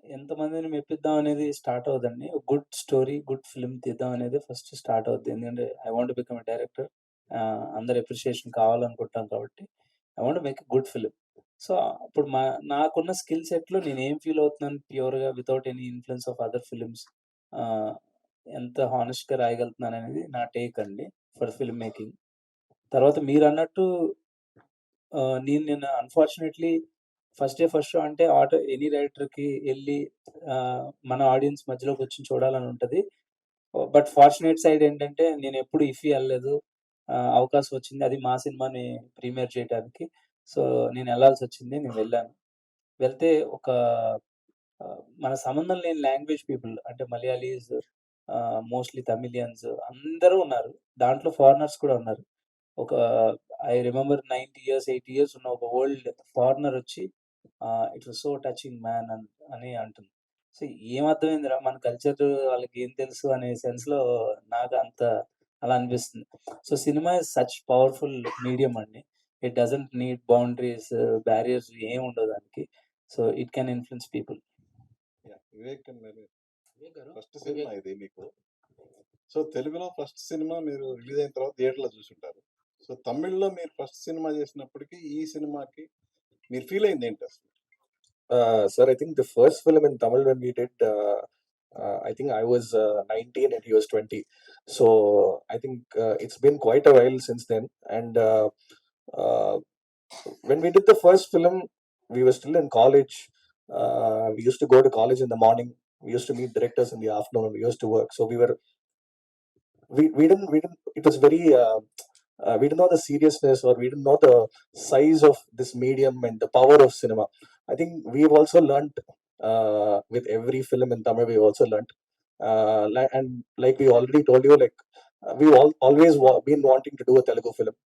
ఎంతమందిని మెప్పిద్దాం అనేది స్టార్ట్ అవ్వదండి. గుడ్ స్టోరీ, గుడ్ ఫిల్మ్ తీద్దాం అనేది ఫస్ట్ స్టార్ట్ అవుద్ది. ఎందుకంటే I want to become a director. అందరి అప్రిషియేషన్ కావాలనుకుంటాం కాబట్టి I want to make a good film. So, ఇప్పుడు నాకున్న స్కిల్ సెట్‌లో నేనేం ఫీల్ అవుతున్నాను ప్యూర్‌గా without any influence of other films ఎంత హానెస్ట్‌గా రాయగలుగుతున్నాననేది నా టేక్ అండి ఫర్ ఫిల్మ్ మేకింగ్. తర్వాత మీరన్నట్టు నేను unfortunately first day first show అంటే ఎనీ రైటర్‌కి ఎళ్లి మన ఆడియన్స్ మధ్యలో కూర్చొని చూడాలని ఉంటది. బట్ ఫార్చునేట్ సైడ్ ఏంటంటే నేనెప్పుడు ఇఫీ ఎళ్ళలేదు. అవకాశం వచ్చింది. అది మా సినిమాని ప్రీమియర్ చేయటానికి. సో, నేనెళ్ళాల్సొచ్చింది. నేను వెళ్ళాను. వెళ్తే ఒక మన సంబంధం లేని లాంగ్వేజ్ పీపుల్ అంటే మలయాళీస్, మోస్ట్‌లీ తమిళియన్స్ అందరూ ఉన్నారు. దాంట్లో ఫారినర్స్ కూడా ఉన్నారు. ఒక ఐ రిమెంబర్ 90 ఇయర్స్, 80 ఇయర్స్ ఉన్న ఒక ఓల్డ్ ఫారినర్ వచ్చి it was so touching man అని అంటుంది. సో ఏం అర్థమైందిరా మన కల్చర్ వాళ్ళకి ఏం తెలుసు అనే సెన్స్‌లో నాకు అంత అలా అనిపిస్తుంది. So cinema is such powerful medium అండి. It doesn't need boundaries, barriers ఏమి ఉండవు దానికి. So it can influence people. Vivek మరి వివేక్ గారు, ఫస్ట్ సినిమా వివేక్ ఇది మీకు. సో తెలుగులో ఫస్ట్ సినిమా మీరు రిలీజ్ అయిన తర్వాత థియేటర్‌లో చూసుంటారు. సో తమిళ్‌లో మీరు ఫస్ట్ సినిమా చేసినప్పటికి ఈ సినిమాకి మీరు ఫీల్ అయింది ఏంటి అసలు? Sir, I think the first film in Tamil when we did, I think I was 19 and he was 20. So I think it's been quite a while since then. And uh, when we did the first film, we were still in college. We used to go to college in the morning. We used to meet directors in the afternoon. We used to work. So we didn't. It was very. We didn't know the seriousness, or we didn't know the size of this medium and the power of cinema. I think we've also learnt with every film in Tamil. We've also learnt, and like we already told you, like we've always been wanting to do a Telugu film,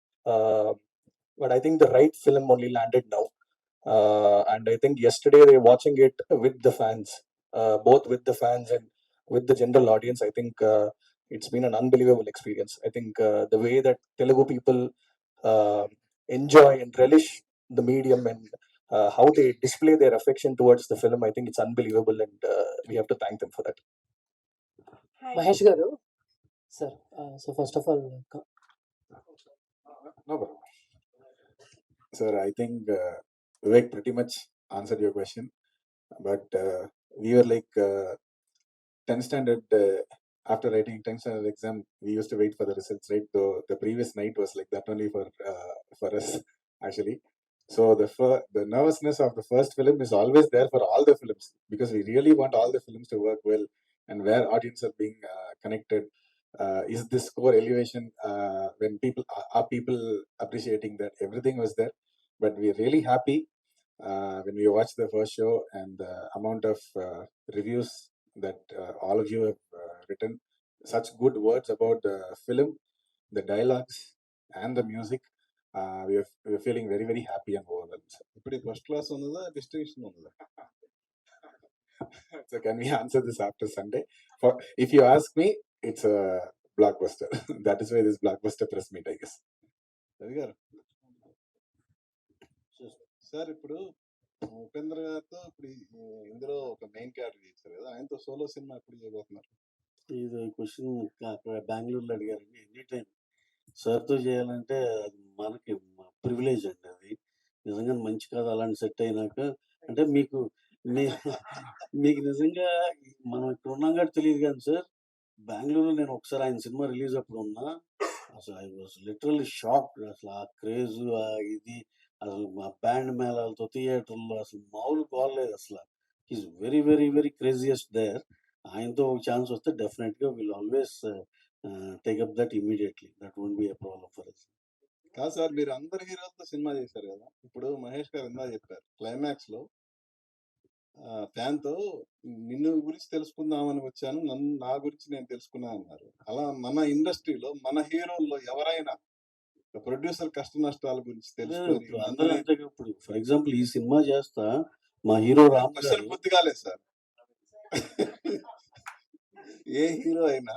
but I think the right film only landed now. And I think yesterday they were watching it with the fans, both with the fans and with the general audience. I think it's been an unbelievable experience. I think the way that Telugu people enjoy and relish the medium and how they display their affection towards the film, I think it's unbelievable, and we have to thank them for that. Mahesh గారు sir, so first of all No problem. Sir, I think Vivek pretty much answered your question, but we were like 10th standard. After writing 10th standard exam, we used to wait for the results, right? Though the previous night was like that only for us, actually. So the nervousness of the first film is always there for all the films, because we really want all the films to work well, and where audience are being connected. Is this core elevation when people appreciating that everything was there? But we're really happy when we watched the first show and the amount of reviews that all of you have written, such good words about the film, the dialogues and the music. We're feeling very, very happy and overwhelmed. ఇప్పుడు first class ఉన్నదా, distinction ఉన్నదా? So can we answer this after Sunday? If you ask me, it's a blockbuster. That is why this blockbuster press meet, I guess. Ravi garu sir, ఇప్పుడు ఉపేంద్ర గారితో ఇప్పుడు ఇందులో ఒక main character చేశారు కదా, ఆయనతో సోలో సినిమా ఎప్పుడు చేయబోతున్నారు? ఇది క్వశ్చన్ అక్కడ బెంగళూరులో అడిగారండి. ఎనీ టైం సార్తో చేయాలంటే అది మనకి ప్రివిలేజ్ అండి. అది నిజంగా మంచి కథ అలాంటి సెట్ అయినాక అంటే మీకు నిజంగా మనం ఇక్కడ ఉన్నాం కాబట్టి తెలియదు కానీ సార్, బెంగళూరులో నేను ఒకసారి ఆయన సినిమా రిలీజ్ అప్పుడు ఉన్నా. అసలు ఐ వాజ్ లిటరల్లీ షాక్డ్. అసలు ఆ క్రేజ్ ఇది అసలు మా బ్యాండ్ మేళాలతో థియేటర్లో అసలు మామూలు కాలేదు. అసలు is very very very craziest there. ఆయనతో ఒక ఛాన్స్ వస్తే డెఫినెట్గా will always take up that immediately. That won't be a problem for us. కాదు సార్, మీరు అందరు హీరోలతో సినిమా చేశారు కదా. ఇప్పుడు మహేష్ గారు ఇందా చెప్పారు క్లైమాక్స్ లో ఫ్యాన్ తో నిన్ను గురించి తెలుసుకుందామని వచ్చాను, నా గురించి నేను తెలుసుకున్నా అన్నారు. అలా మన ఇండస్ట్రీలో మన హీరోల్లో ఎవరైనా ప్రొడ్యూసర్ కష్ట నష్టాల గురించి తెలుసుకొని ఇప్పుడు అందరూ అంతే. ఇప్పుడు ఫర్ ఎగ్జాంపుల్ ఈ సినిమా చేస్తా మా హీరో రామ్ క్వశ్చన్ గారు పూర్తి కాలేదు సార్. ఏ హీరో అయినా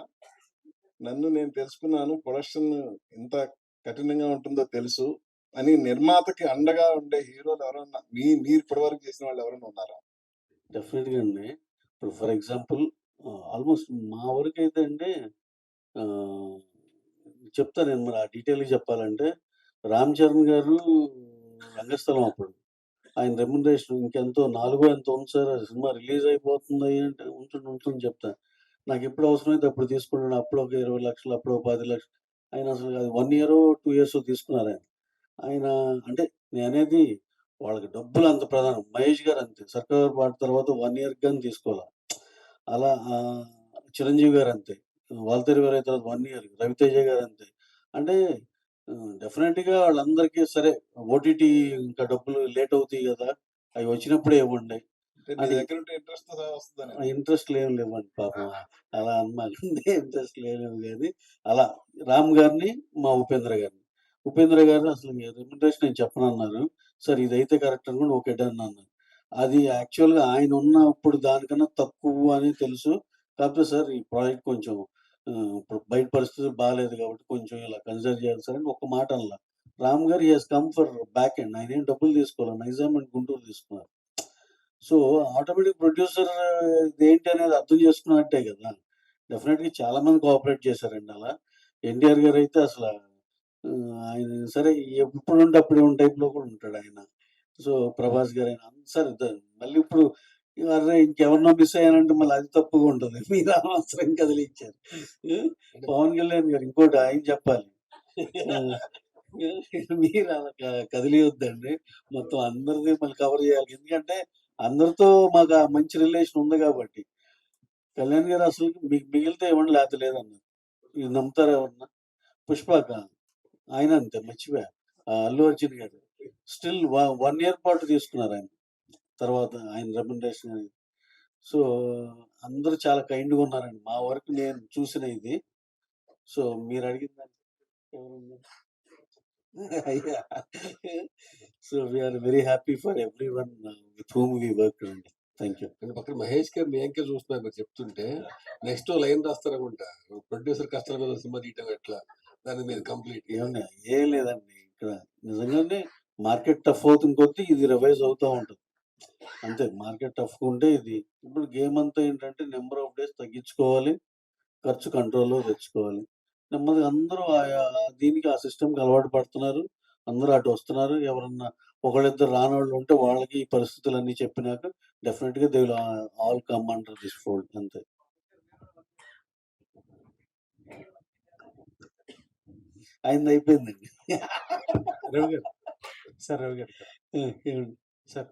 నన్ను నేను తెలుసుకున్నాను, ప్రొడక్షన్ ఎంత కఠినంగా ఉంటుందో తెలుసు అని నిర్మాతకి అండగా ఉండే హీరోలు ఎవరన్నా మీరు ఇప్పటివరకు చేసిన వాళ్ళు ఎవరైనా ఉన్నారా? డెఫినెట్గా అండి. ఇప్పుడు ఫర్ ఎగ్జాంపుల్ ఆల్మోస్ట్ మా వరకు అయితే అండి చెప్తా నేను. మరి ఆ డీటెయిల్గా చెప్పాలంటే రామ్ చరణ్ గారు రంగస్థలం అప్పుడు ఆయన రెమ్యునరేషన్ ఇంకెంతో 4 ఎంతో ఉంది సార్. ఆ సినిమా రిలీజ్ అయిపోతుంది అంటే ఉంచుని చెప్తా. నాకు ఎప్పుడు అవసరమైతే అప్పుడు తీసుకుంటాను. అప్పుడు ఒక 20 లక్షలు, అప్పుడు 10 లక్షలు. ఆయన అసలు అది 1 ఇయర్ 2 ఇయర్స్ తీసుకున్నారు ఆయన. ఆయన అంటే నేను అనేది వాళ్ళకి డబ్బులు అంత ప్రధానం. మహేష్ గారు అంతే, సర్కార్ పాట తర్వాత 1 ఇయర్ కానీ తీసుకోవాలి. అలా చిరంజీవి గారు అంతే, వాల్తేరు గారు అయిన తర్వాత 1 ఇయర్, రవితేజ గారు అంతే. అంటే డెఫినెట్గా వాళ్ళందరికీ సరే ఓటీటీ ఇంకా డబ్బులు లేట్ అవుతాయి కదా, అవి వచ్చినప్పుడే ఇవ్వండి. అంటే మీ అని దగ్గర ఉంటే ఇంట్రెస్ట్ వస్తుందని. ఇంట్రెస్ట్ లేవండి పాపం. అలా అనమాకండి. ఇంట్రెస్ట్ లేవు గానీ, అలా రామ్ గారిని, మా ఉపేంద్ర గారిని. ఉపేంద్ర గారు అసలు రెమ్యునరేషన్ నేను చెప్పనన్నారు. సార్ ఇదైతే కరెక్ట్ అనుకోండి ఓకే డన్ అన్నారు. అది యాక్చువల్‌గా ఆయన ఉన్నప్పుడు దానికన్నా తక్కువ అని తెలుసు. కాకపోతే సార్ ఈ ప్రాజెక్ట్ కొంచెం ఇప్పుడు బయట పరిస్థితులు బాలేదు కాబట్టి కొంచెం ఇలా కన్సిడర్ చేయాలి సార్ అని ఒక్క మాట అనలా. Ram garu he has come for back end. ఆయనేం డబ్బులు తీసుకోలా. నైజాం అండ్ గుంటూరు తీసుకున్నారు. సో, ఆటోమేటిక్ ప్రొడ్యూసర్ ఇదేంటి అనేది అర్థం చేసుకున్నట్టే గదా! డెఫినెట్‌గా చాలా మంది కోఆపరేట్ చేశారండి అలా. ఎన్టీఆర్ గారైతే అసల ఆయన సరే ఎప్పుడుంటే అప్పుడేమో టైప్‌లో కూడా ఉంటాడాయన. సో, ప్రభాస్ గారైనా సరే మళ్ళీ ఇప్పుడు అర్రె! ఇంకెవరినో మిస్ అయ్యానంటే మళ్ళీ అది తప్పుగా ఉంటది. మీరు అనవసరం కదిలిచ్చారు. పవన్ కళ్యాణ్ గారు ఇంకోటి ఆయన చెప్పాలి. మీరు అలా కదిలియొద్దండి. మొత్తం అందరిది మళ్ళీ కవర్ చేయాలి. ఎందుకంటే అందరితో మాకు ఆ మంచి రిలేషన్ ఉంది కాబట్టి. కళ్యాణ్ గారు అసలు మీకు మిగిలితే ఇవ్వండి లేకపోతే లేదన్నారు. ఇది నమ్ముతారా ఎవరన్నా? 'పుష్పక' ఆయన అంతే మర్చిపోయా. అల్లు అర్జున్ గారు స్టిల్ 1 ఇయర్ పాటు తీసుకున్నారు ఆయన. తర్వాత ఆయన రెమ్యునరేషన్ అనేది. సో, అందరూ చాలా కైండ్‌గా ఉన్నారండి. మా వరకు నేను చూసిన ఇది. సో, మీరు అడిగిన దానికి ఎవరున్నారు? అయ్యా! So, we are very happy for everyone with whom we worked అండి. Thank you. అంటే పక్కన మహేష్ గారు మీ యాంకే చూస్తున్నారు మీరు చెప్తుంటే. Next line రాస్తారనుకుంటా. ప్రొడ్యూసర్ కష్టాల మీద సినిమా తీయటం ఎట్లా? దాని మీద కంప్లీట్. ఏమండి ఏం లేదండి. ఇక్కడ నిజంగానే మార్కెట్ టఫ్ అవుతున్న కొద్దీ ఇది రివైజ్ అవుతా ఉంటది. అంతే మార్కెట్ టఫ్‌గా ఉంటే ఇది. ఇప్పుడు గేమ్ అంతా ఏంటంటే నంబర్ ఆఫ్ డేస్ తగ్గించుకోవాలి. ఖర్చు కంట్రోల్‌లో తెచ్చుకోవాలి. నెమ్మదిగా అందరూ దీనికి ఆ సిస్టమ్‌కి అలవాటు పడుతున్నారు. అందరూ అటు వస్తున్నారు. ఎవరన్నా ఒకళ్ళిద్దరు రానోళ్ళు ఉంటే వాళ్ళకి ఈ పరిస్థితులన్నీ చెప్పినాక డెఫినిట్‌గా they will all come under this fold అంతే. ఆయనది అయిపోయిందండి. రవి గారు. సార్ రవి గారు ఇక్కడ. ఏమండి? సార్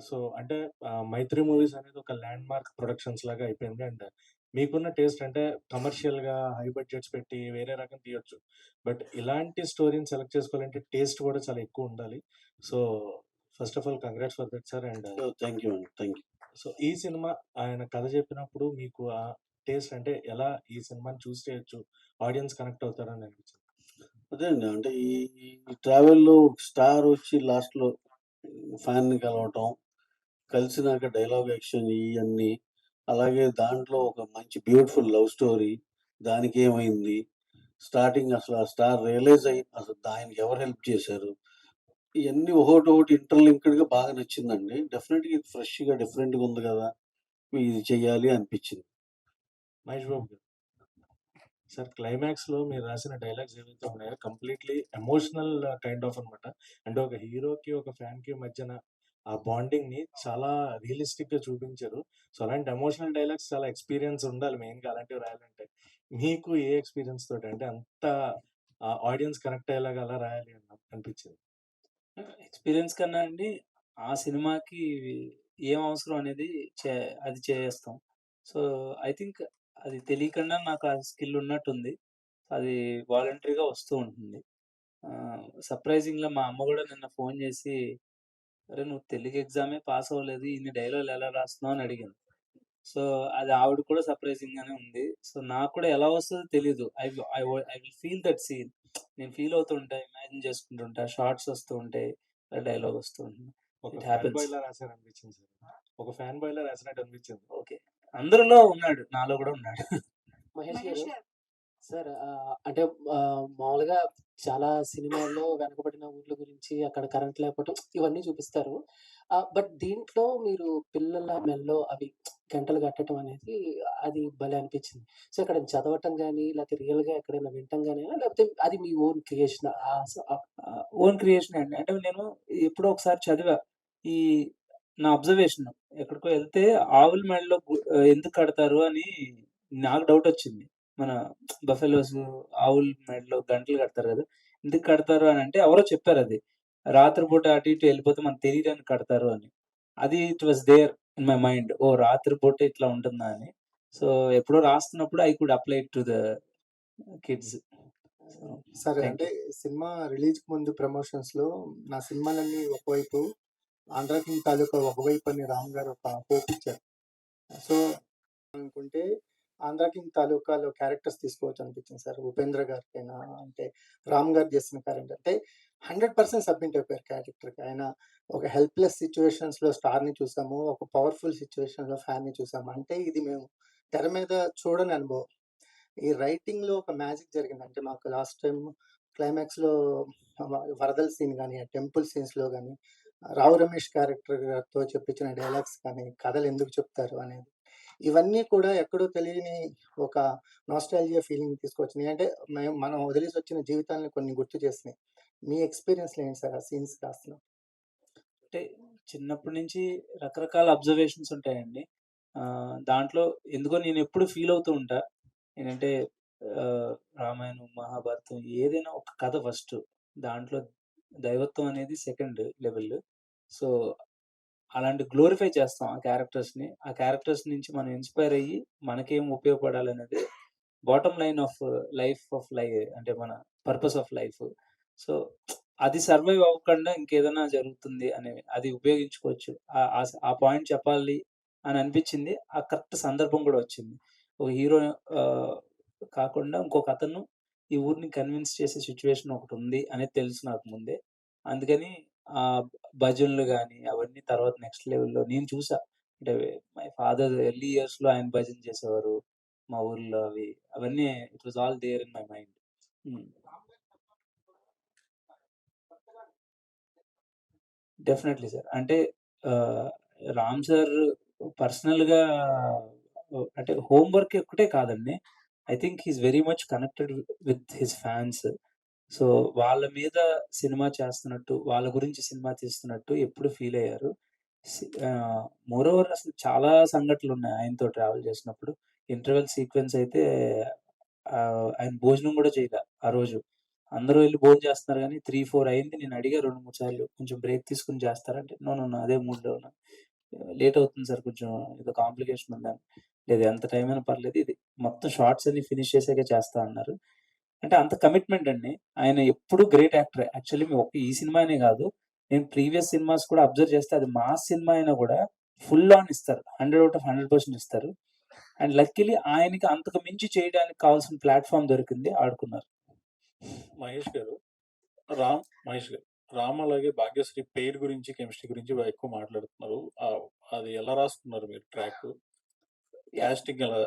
సో అంటే 'మైత్రి' మూవీస్ అనేది ఒక ల్యాండ్ మార్క్ ప్రొడక్షన్స్ లాగా అయిపోయింది. అండ్ మీకున్న టేస్ట్ అంటే కమర్షియల్‌గా హై బడ్జెట్స్ పెట్టి వేరే రకం తీయొచ్చు. బట్ ఇలాంటి స్టోరీని సెలెక్ట్ చేసుకోవాలంటే టేస్ట్ కూడా చాలా ఎక్కువ ఉండాలి. So, first of all congrats for that sir. And thank you అండి. Thank you. సో, ఈ సినిమా ఆయన కథ చెప్పినప్పుడు మీకు ఆ టేస్ట్ అంటే ఎలా ఈ సినిమాని చూస్ చేయొచ్చు, ఆడియన్స్ కనెక్ట్ అవుతారని అనిపించింది? అదే అండి. అంటే ఈ ట్రావెల్‌లో స్టార్ వచ్చి లాస్ట్‌లో ఫ్యాన్‌ని కలవటం, కలిసినాక డైలాగ్ ఎక్స్‌చేంజ్ ఇయన్నీ. అలాగే దాంట్లో ఒక మంచి బ్యూటిఫుల్ లవ్ స్టోరీ. దానికేమైంది? స్టార్టింగ్ అసలు ఆ స్టార్ రియలైజ్ అయ్యి అసలు ఆయనకి ఎవరు హెల్ప్ చేశారు? ఇయన్నీ ఒకటొకటి ఇంటర్‌లింక్డ్‌గా బాగా నచ్చిందండి. డెఫినిట్‌గా ఇది ఫ్రెష్‌గా డిఫరెంట్‌గా ఉంది గదా! ఇది చెయ్యాలి అనిపించింది. మహేష్ బాబు గారు. సార్ క్లైమాక్స్‌లో మీరు రాసిన డైలాగ్స్ ఏవైతే ఉన్నాయో కంప్లీట్‌లీ ఎమోషనల్ కైండ్ ఆఫ్ అన్నమాట. అంటే ఒక హీరోకి, ఒక ఫ్యాన్‌కి మధ్యన ఆ బాండింగ్‌ని చాలా రియలిస్టిక్‌గా చూపించారు. సో, అలాంటి ఎమోషనల్ డైలాగ్స్ చాలా ఎక్స్‌పీరియన్స్ ఉండాలి మెయిన్‌గా అలాంటివి రాయాలంటే. మీకు ఏ ఎక్స్‌పీరియన్స్ తోటి అంటే అంత ఆడియన్స్ కనెక్ట్ అయ్యేలాగా అలా రాయాలి అనిపించింది? ఎక్స్‌పీరియన్స్ కన్నా అండి, ఆ సినిమాకి ఏం అవసరం అనేది అది చేసేస్తాం. సో, ఐ థింక్ అది తెలియకుండా నాకు ఆ స్కిల్ ఉన్నట్టుంది. అది వాలంటరీగా వస్తూ ఉంటుంది. సర్ప్రైజింగ్‌గా మా అమ్మ గూడా నిన్న ఫోన్ జేసి, "అరె! నువ్వు తెలుగు ఎగ్జామే పాస్ అవ్వలేదు. ఇన్ని డైలాగులు ఎలా రాస్తున్నావు?" అని అడిగింది. సో, అది ఆవిడకి కూడా సర్ప్రైజింగ్‌గానే ఉంది. సో, నాకు కూడా ఎలా వస్తదో తెలీదు. I will feel that scene. నేను ఫీల్ అవుతుంటా, ఇమాజిన్ చేసుకుంటుంటా, షార్ట్స్ వస్తూ ఉంటాయి, డైలాగ్ వస్తూ ఉంటుంది. ఒక ఇట్ ఫ్యాన్ హ్యాపెన్స్. బాయ్‌లా రాసారనిపించింది సార్. ఒక ఫ్యాన్ బాయ్‌లా రాసినట్టు అనిపించింది. ఓకే. అందరిలో ఉన్నాడు. నాలో కూడా ఉన్నాడు. మహేష్ గారు సార్ అంటే మామూలుగా చాలా సినిమాల్లో వెనకబడిన ఊర్ల గురించి అక్కడ కరెంట్ లేకపోవటం ఇవన్నీ చూపిస్తారు. బట్ దీంట్లో మీరు పిల్లల మెడలో అవి గంటలు కట్టడం అనేది అది భలే అనిపించింది. సో, ఎక్కడైనా చదవటం గాని, లేకపోతే రియల్‌గా ఎక్కడైనా వినటం గానినా, లేకపోతే అది మీ ఓన్ క్రియేషనా? ఓన్ క్రియేషనే అండి. అంటే నేను ఎప్పుడో ఒకసారి చదివా. ఈ నా అబ్జర్వేషన్ ఎక్కడికో ఎళ్తే ఆవుల మెడలో ఎందుకు కడతారు అని నాకు డౌటొచ్చింది. మన బఫెలోస్ ఆవుల మెడలో గంటలు కడతారు గదా! ఎందుకు కడతారు అనంటే ఎవరో చెప్పారది. రాత్రిపూట అటు ఇటు ఎళ్ళిపోతే మనకు తెలియడానికి కడతారు అని. అది it was there in my mind. Oh! రాత్రిపూట ఇట్లా ఉంటుందా అని. సో, ఎప్పుడో రాస్తున్నప్పుడు I could apply it to the kids. So, సరే థాంక్ అంటే యూ. సినిమా రిలీజ్‌కి ముందు ప్రమోషన్స్‌లో నా సినిమాలన్నీ ఒకవైపు ఆంధ్ర కింగ్ తాలూకా ఒకవైపు అని రామ్ గారు ఒక హోప్ ఇచ్చారు. సో అనుకుంటే ఆంధ్ర కింగ్ తాలూకాలో క్యారెక్టర్స్ తీసుకోవచ్చు అనిపించింది సార్. ఉపేంద్ర గారికైనా అంటే రామ్ గారు చేసిన క్యారెక్టర్ అంటే 100% సబ్మిట్ అయిపోయారు క్యారెక్టర్కి. ఆయన ఒక హెల్ప్లెస్ సిచ్యువేషన్స్లో స్టార్ని చూసాము, ఒక పవర్ఫుల్ సిచ్యువేషన్లో ఫ్యాన్ని చూసాము. అంటే ఇది మేము తెర మీద చూడని అనుభవం. ఈ రైటింగ్లో ఒక మ్యాజిక్ జరిగింది. అంటే మాకు లాస్ట్ టైం క్లైమాక్స్లో వరదల సీన్ కానీ, ఆ టెంపుల్ సీన్స్లో కానీ, రావు రమేష్ క్యారెక్టర్ గారితో చెప్పించిన డైలాగ్స్ కానీ, కథలు ఎందుకు చెప్తారు అనేది, ఇవన్నీ కూడా ఎక్కడో తెలియని ఒక నాస్టాల్జియా ఫీలింగ్ తీసుకొచ్చినాయి. అంటే మనం వదిలేసి వచ్చిన జీవితాలను కొన్ని గుర్తు చేసినాయి. మీ ఎక్స్పీరియన్స్లో ఏంటి సార్ ఆ సీన్స్ రాస్తున్నా? అంటే చిన్నప్పటి నుంచి రకరకాల అబ్జర్వేషన్స్ ఉంటాయండి. దాంట్లో ఎందుకో నేను ఎప్పుడు ఫీల్ అవుతూ ఉంటా. ఏంటంటే రామాయణం, మహాభారతం ఏదైనా ఒక కథ ఫస్ట్. దాంట్లో దైవత్వం అనేది సెకండ్ లెవెల్. సో అలాంటి గ్లోరిఫై చేస్తాం ఆ క్యారెక్టర్స్‌ని. ఆ క్యారెక్టర్స్ నుంచి మనం ఇన్‌స్పైర్ అయ్యి మనకేం ఉపయోగపడాలనేది బాటమ్ లైన్ ఆఫ్ అంటే మన పర్పస్ ఆఫ్ లైఫ్. సో అది సర్వైవ్ అవ్వకుండా ఇంకేదైనా జరుగుతుంది అది ఉపయోగించుకోవచ్చు. ఆ పాయింట్ చెప్పాలి అని అనిపించింది. ఆ కరెక్ట్ సందర్భం కూడా వచ్చింది. ఒక హీరో కాకుండా ఇంకొక అతను ఈ ఊరిని కన్విన్స్ చేసే సిట్యుయేషన్ ఒకటి ఉంది అనేది తెలుసు నాకు ముందే. అందుకని భజనలు గాని అవన్నీ తర్వాత నెక్స్ట్ లెవెల్‌లో నేను చూసా. అంటే మై ఫాదర్ ఎర్లీ ఇయర్స్‌లో ఆయన భజన చేసేవారు. మా ఊర్లో అవన్నీ it was all there in my mind. Definitely sir. అంటే రామ్ సార్ పర్సనల్‌గా అంటే హోమ్ వర్క్ ఒక్కటే కాదండి. I think he is very much connected with his fans. So వాళ్ళ మీద సినిమా చేస్తున్నట్టు, వాళ్ళ గురించి సినిమా తీస్తున్నట్టు ఎప్పుడు ఫీల్ అయ్యారు. మోరోవర్ అసలు చాలా సంఘటనలున్నాయి ఆయనతో ట్రావెల్ చేసినప్పుడు. ఇంటర్వెల్ సీక్వెన్స్ అయితే ఆయన భోజనం కూడా చేయలే ఆ రోజు. అందరూ వెళ్లి భోంచేస్తున్నారు గానీ 3, 4 అయింది. నేను అడిగా 2, 3 సార్లు కొంచెం బ్రేక్ తీసుకొని చేస్తారా అంటే, నో, నో, నో అదే మూడ్‌లో ఉన్నా. లేట్ అవుతుంది సార్ కొంచెం ఏదో కాంప్లికేషన్ ఉందని. లేదు ఎంత టైం అయినా పర్లేదు. ఇది మొత్తం షార్ట్స్ అన్ని ఫినిష్ చేసాకే చేస్తా అన్నారు. అంటే అంత కమిట్మెంట్ అండి. ఆయన ఎప్పుడు గ్రేట్ యాక్టరే. యాక్చువల్లీ ఈ సినిమా అనే కాదు. నేను ప్రీవియస్ సినిమాస్ కూడా అబ్జర్వ్ చేస్తే అది మాస్ సినిమా అయినా కూడా ఫుల్ ఆన్ ఇస్తారు. 100/100% ఇస్తారు. అండ్ లక్కీలీ ఆయనకి అంతకు మించి చేయడానికి కావాల్సిన ప్లాట్‌ఫార్మ్ దొరికింది. ఆడుకున్నారు. మహేష్ గారు, మహేష్ గారు, రామ్ అలాగే భాగ్యశ్రీ పెయిర్ గురించి, కెమిస్ట్రీ గురించి ఎక్కువ మాట్లాడుతున్నారు. అది ఎలా రాసుకున్నారు మీరు ట్రాక్? కాస్టింగ్ ఎలా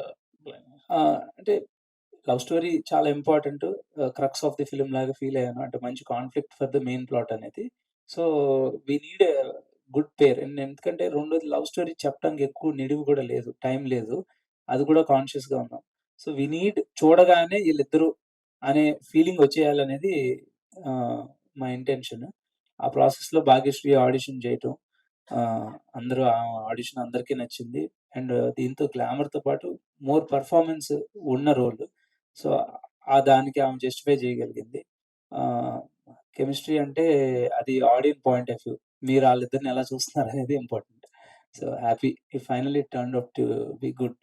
అంటే లవ్ స్టోరీ చాలా important. Crux of the film లాగా ఫీల్ అయ్యాను. అంటే మంచి conflict for the main plot అనేది. So we need a good pair. ఎందుకంటే రెండోది లవ్ స్టోరీ చెప్పడానికి ఎక్కువ నిడివి కూడా లేదు. టైం లేదు. అది కూడా కాన్షియస్‌గా ఉన్నాం. సో వి నీడ్ చూడగానే వీళ్ళిద్దరూ అనే ఫీలింగ్ వచ్చేయాలనేది మా ఇంటెన్షన్. ఆ ప్రాసెస్‌లో భాగ్యశ్రీ ఆడిషన్ చేయటం, అందరూ ఆడిషన్ అందరికీ నచ్చింది. అండ్ దీంతో గ్లామర్‌తో పాటు మోర్ పెర్ఫార్మన్స్ ఉన్న రోల్. సో దానికి ఆమె జస్టిఫై చేయగలిగింది. కెమిస్ట్రీ అంటే అది ఆడియన్స్ పాయింట్ ఆఫ్ వ్యూ. మీరు ఆళ్ళిద్దరిని ఎలా చూస్తున్నారు అనేది important. So happy it finally turned out to be good.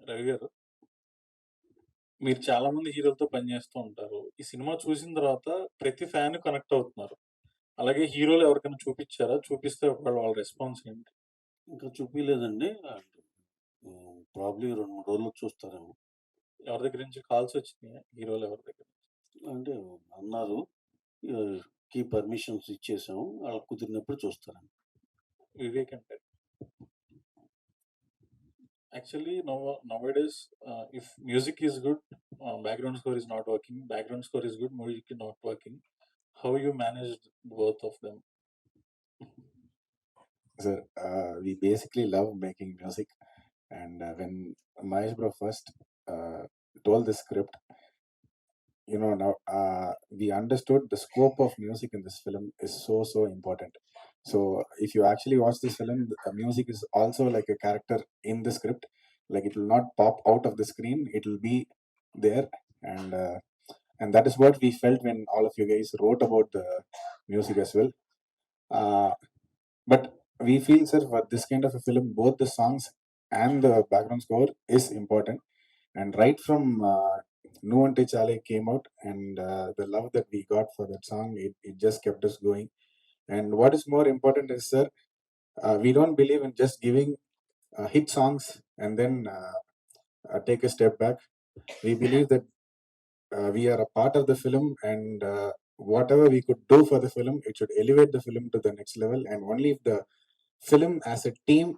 Ravi గారు, మీరు చాలా మంది హీరోలతో పనిచేస్తూ ఉంటారు. ఈ సినిమా చూసిన తర్వాత ప్రతి ఫ్యాన్ కనెక్ట్ అవుతున్నారు. అలాగే హీరోలు ఎవరికైనా చూపించారా? చూపిస్తే ఒకవేళ వాళ్ళ రెస్పాన్స్ ఏంటి? ఇంకా చూపియలేదండి. ప్రాబబ్లీ 2, 3 రోజుల్లో చూస్తారేమో. ఎవరి దగ్గర నుంచి కాల్స్ వచ్చినాయా? హీరోలు ఎవరి దగ్గర నుంచి? అంటే అన్నారు. పర్మిషన్స్ ఇచ్చేసాము. వాళ్ళకి కుదిరినప్పుడు చూస్తారండి. వివేక్ అంటే actually nowadays if music is good, background score is not working. Background score is good, music is not working. How you managed both of them? Sir, we basically love making music, and when Mahesh bro first told the script, now we understood the scope of music in this film is so important. So if you actually watch this film, the music is also like a character in the script. Like it will not pop out of the screen, it will be there. And that is what we felt when all of you guys wrote about the music as well. But we feel, sir, for this kind of a film, both the songs and the background score is important. And right from Nuante Chale came out, and the love that we got for that song, it just kept us going. And what is more important is, sir, We don't believe in just giving hit songs and then take a step back. We believe that we are a part of the film, and whatever we could do for the film, it should elevate the film to the next level. And only if the film as a team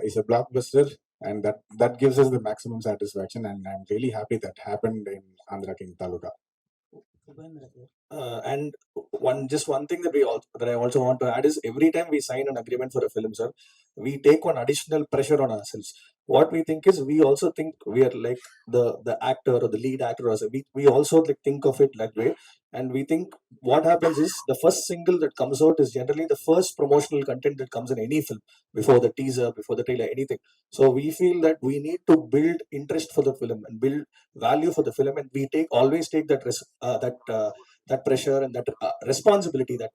is a blockbuster, and that gives us the maximum satisfaction. And I'm really happy that happened in Andhra King Taluka. And one thing that I also want to add is, every time we sign an agreement for a film, sir, we take one additional pressure on ourselves. What we think is, we also think we are like the actor or the lead actor, or so. We also like think of it that way, and we think what happens is, the first single that comes out is generally the first promotional content that comes in any film, before the teaser, before the trailer, anything. So we feel that we need to build interest for the film and build value for the film, and we always take that that pressure and that responsibility that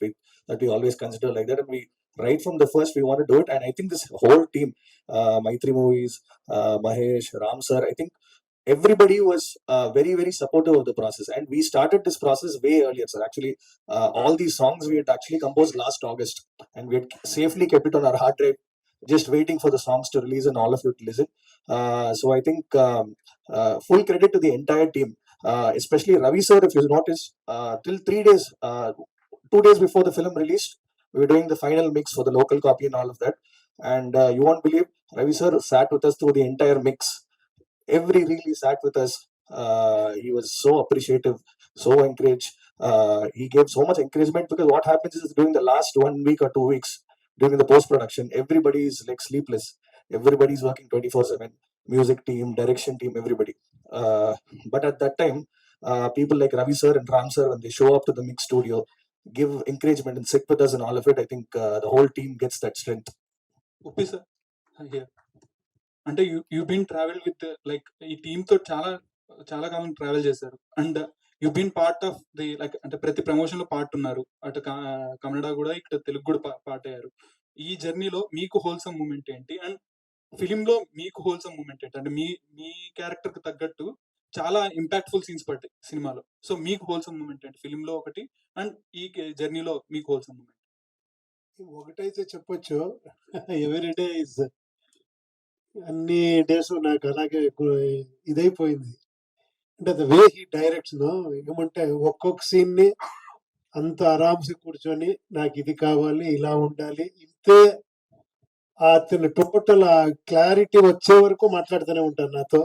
we always consider like that. And we, right from the first, we want to do it. And I think this whole team, Maitri Movies, Mahesh, Ram sir, I think everybody was very, very supportive of the process. And we started this process way earlier, sir. Actually, all these songs we had actually composed last August, and we had safely kept it on our hard drive, just waiting for the songs to release and all of you to listen. So I think full credit to the entire team, especially Ravi sir. If you notice, till 3 days, 2 days before the film released, we were doing the final mix for the local copy and all of that. And you won't believe, Ravi sir sat with us through the entire mix. Every reel he sat with us. He was so appreciative, so encouraged. He gave so much encouragement, because what happens is, during the last 1 week or 2 weeks, during the post production, everybody is like sleepless. Everybody's working 24/7. Music team, direction team, everybody. But at that time, people like Ravi sir and Ram sir, when they show up to the mix studio, give encouragement and sit with us and all of it, I think the whole team gets that strength. Uppi sir here. అంటే you been travel with like ఈ team తో చాలా కాలం travel చేశారు. And you been part of the like, అంటే ప్రతి promotion లో part ఉన్నారు. అటు కన్నడ కూడా, ఇక్కడ తెలుగు కూడా పార్ట్ అయ్యారు. ఈ జర్నీలో మీకు హోల్సమ్ మూమెంట్ ఏంటి, అండ్ ఫిలిం లో మీకు హోల్సమ్ మూమెంట్ ఏంటి? అంటే మీ క్యారెక్టర్ కి తగ్గట్టు చాలా ఇంపాక్ట్ఫుల్ సీన్స్ పడ్డాయి సినిమాలో. సో మీకు హోల్సమ్ మూమెంట్ ఏంటి ఫిలిం లో ఒకటి, అండ్ ఈ జర్నీలో మీకు హోల్సమ్ మూమెంట్? ఒకటైతే చెప్పొచ్చు, ఎవ్రీ డే ఇస్, అన్ని డేస్ నాకు అలాగే ఇదైపోయింది. అంటే ద వే హీ డైరెక్ట్స్ ఏమంటే, ఒక్కొక్క సీన్ ని అంత ఆరామ్సే కూర్చొని, నాకు ఇది కావాలి, ఇలా ఉండాలి, ఇంతే. అతను టోటల్ ఆ క్లారిటీ వచ్చే వరకు మాట్లాడుతూనే ఉంటాను నాతో,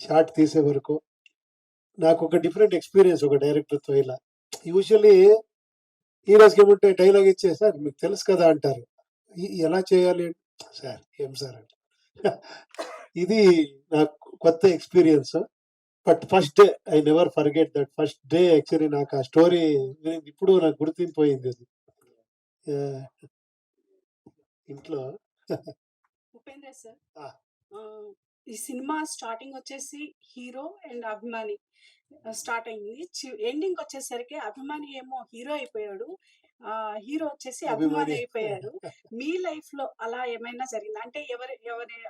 షార్ట్ తీసే వరకు. నాకు ఒక డిఫరెంట్ ఎక్స్పీరియన్స్ ఒక డైరెక్టర్తో. ఇలా యూజువల్లీ హీరోస్కి ఏమంటే, డైలాగ్ ఇచ్చే, సార్ మీకు తెలుసు కదా అంటారు, ఎలా చేయాలి సార్, ఏం సార్ అంటే. ఇది నాకు కొత్త experience. But first day I never forget that first day. Actually నాకు ఆ స్టోరీ ఇప్పుడు నాకు గుర్తింపోయింది అది ఇంట్లో. ఉపేంద్ర సార్, ఈ సినిమా స్టార్టింగ్ వచ్చేసి హీరో అండ్ అభిమాని స్టార్ట్ అయింది. ఎండింగ్ వచ్చేసరికి అభిమాని ఏమో హీరో అయిపోయాడు, హీరో వచ్చేసి అభిమాని అయిపోయారు. మీ లైఫ్ లో అలా ఏమైనా జరిగిందా? అంటే ఎవరి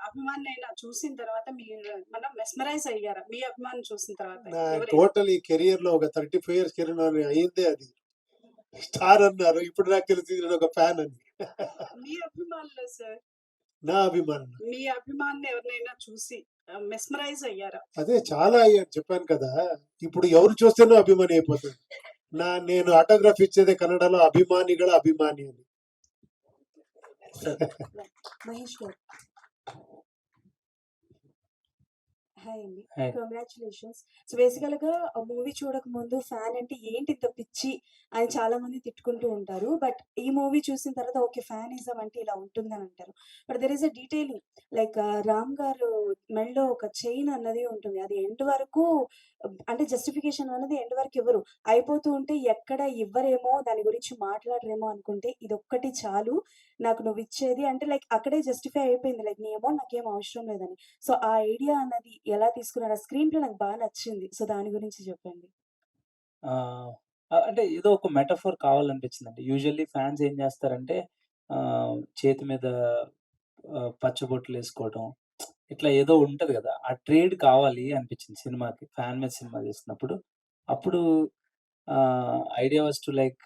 అభిమాని అయినా చూసిన తర్వాత మనం మెస్మరైజ్ అయ్యారా మీ అభిమాని చూసిన తర్వాత? టోటల్ ఈ కెరియర్ లో ఒక 35 years కెరీర్ అయిందే అది. స్టార్ అన్నారు, ఇప్పుడు నాకు తెలిసి నేను ఒక ఫ్యాన్ అని. మీ అభిమానులు సార్, నా అభిమానులు, మీ అభిమానులు ఎవరినైనా చూసి మెస్మరైజ్ అయ్యారా? అదే చాలా అయ్యారు, చెప్పాను కదా. ఇప్పుడు ఎవరు చూస్తేనో అభిమాని అయిపోతుంది. నేను ఆటోగ్రాఫ్ ఇచ్చేదే కన్నడలో అభిమానిಗಳ అభిమాని అని. మహేష్ గారు, హాయ్ అండి, హాయ్. కంగ్రాచులేషన్స్. సో బేసికల్ గా మూవీ చూడక ముందు ఫ్యాన్ అంటే ఏంటి ఇంత పిచ్చి అని చాలా మంది తిట్టుకుంటూ ఉంటారు. బట్ ఈ మూవీ చూసిన తర్వాత ఓకే, ఫ్యానిజం అంటే ఇలా ఉంటుందని అంటారు. But there is a detailing, like Ram గారు మెడలో ఒక చైన్ అన్నది ఉంటుంది. అది ఎండ్ వరకు, అంటే జస్టిఫికేషన్ అనేది ఎండ్ వరకు ఇవ్వరు. అయిపోతూ ఉంటే ఎక్కడ ఇవ్వరేమో, దాని గురించి మాట్లాడరేమో అనుకుంటే ఇదొక్కటి చాలు నాకు నువ్వు ఇచ్చేది అంటే, లైక్ అక్కడే జస్టిఫై అయిపోయింది, లైక్ నీ అమౌంట్ నాకేం అవసరం లేదని. సో ఆ ఐడియా అన్నది ఎలా తీసుకున్నారు? ఆ స్క్రీన్ ప్లే నాకు బాగా నచ్చింది. సో దాని గురించి చెప్పండి. అంటే ఏదో ఒక మెటఫోర్ కావాలనిపించిందండి. యూజువల్లీ ఫ్యాన్స్ ఏం చేస్తారంటే, చేతి మీద పచ్చబొట్లు వేసుకోవడం, ఇట్లా ఏదో ఉంటది కదా, ఆ ట్రేడ్ కావాలి అనిపించింది సినిమాకి. ఫ్యాన్ మీద సినిమా చేసినప్పుడు అప్పుడు ఐడియా వాస్ టు లైక్,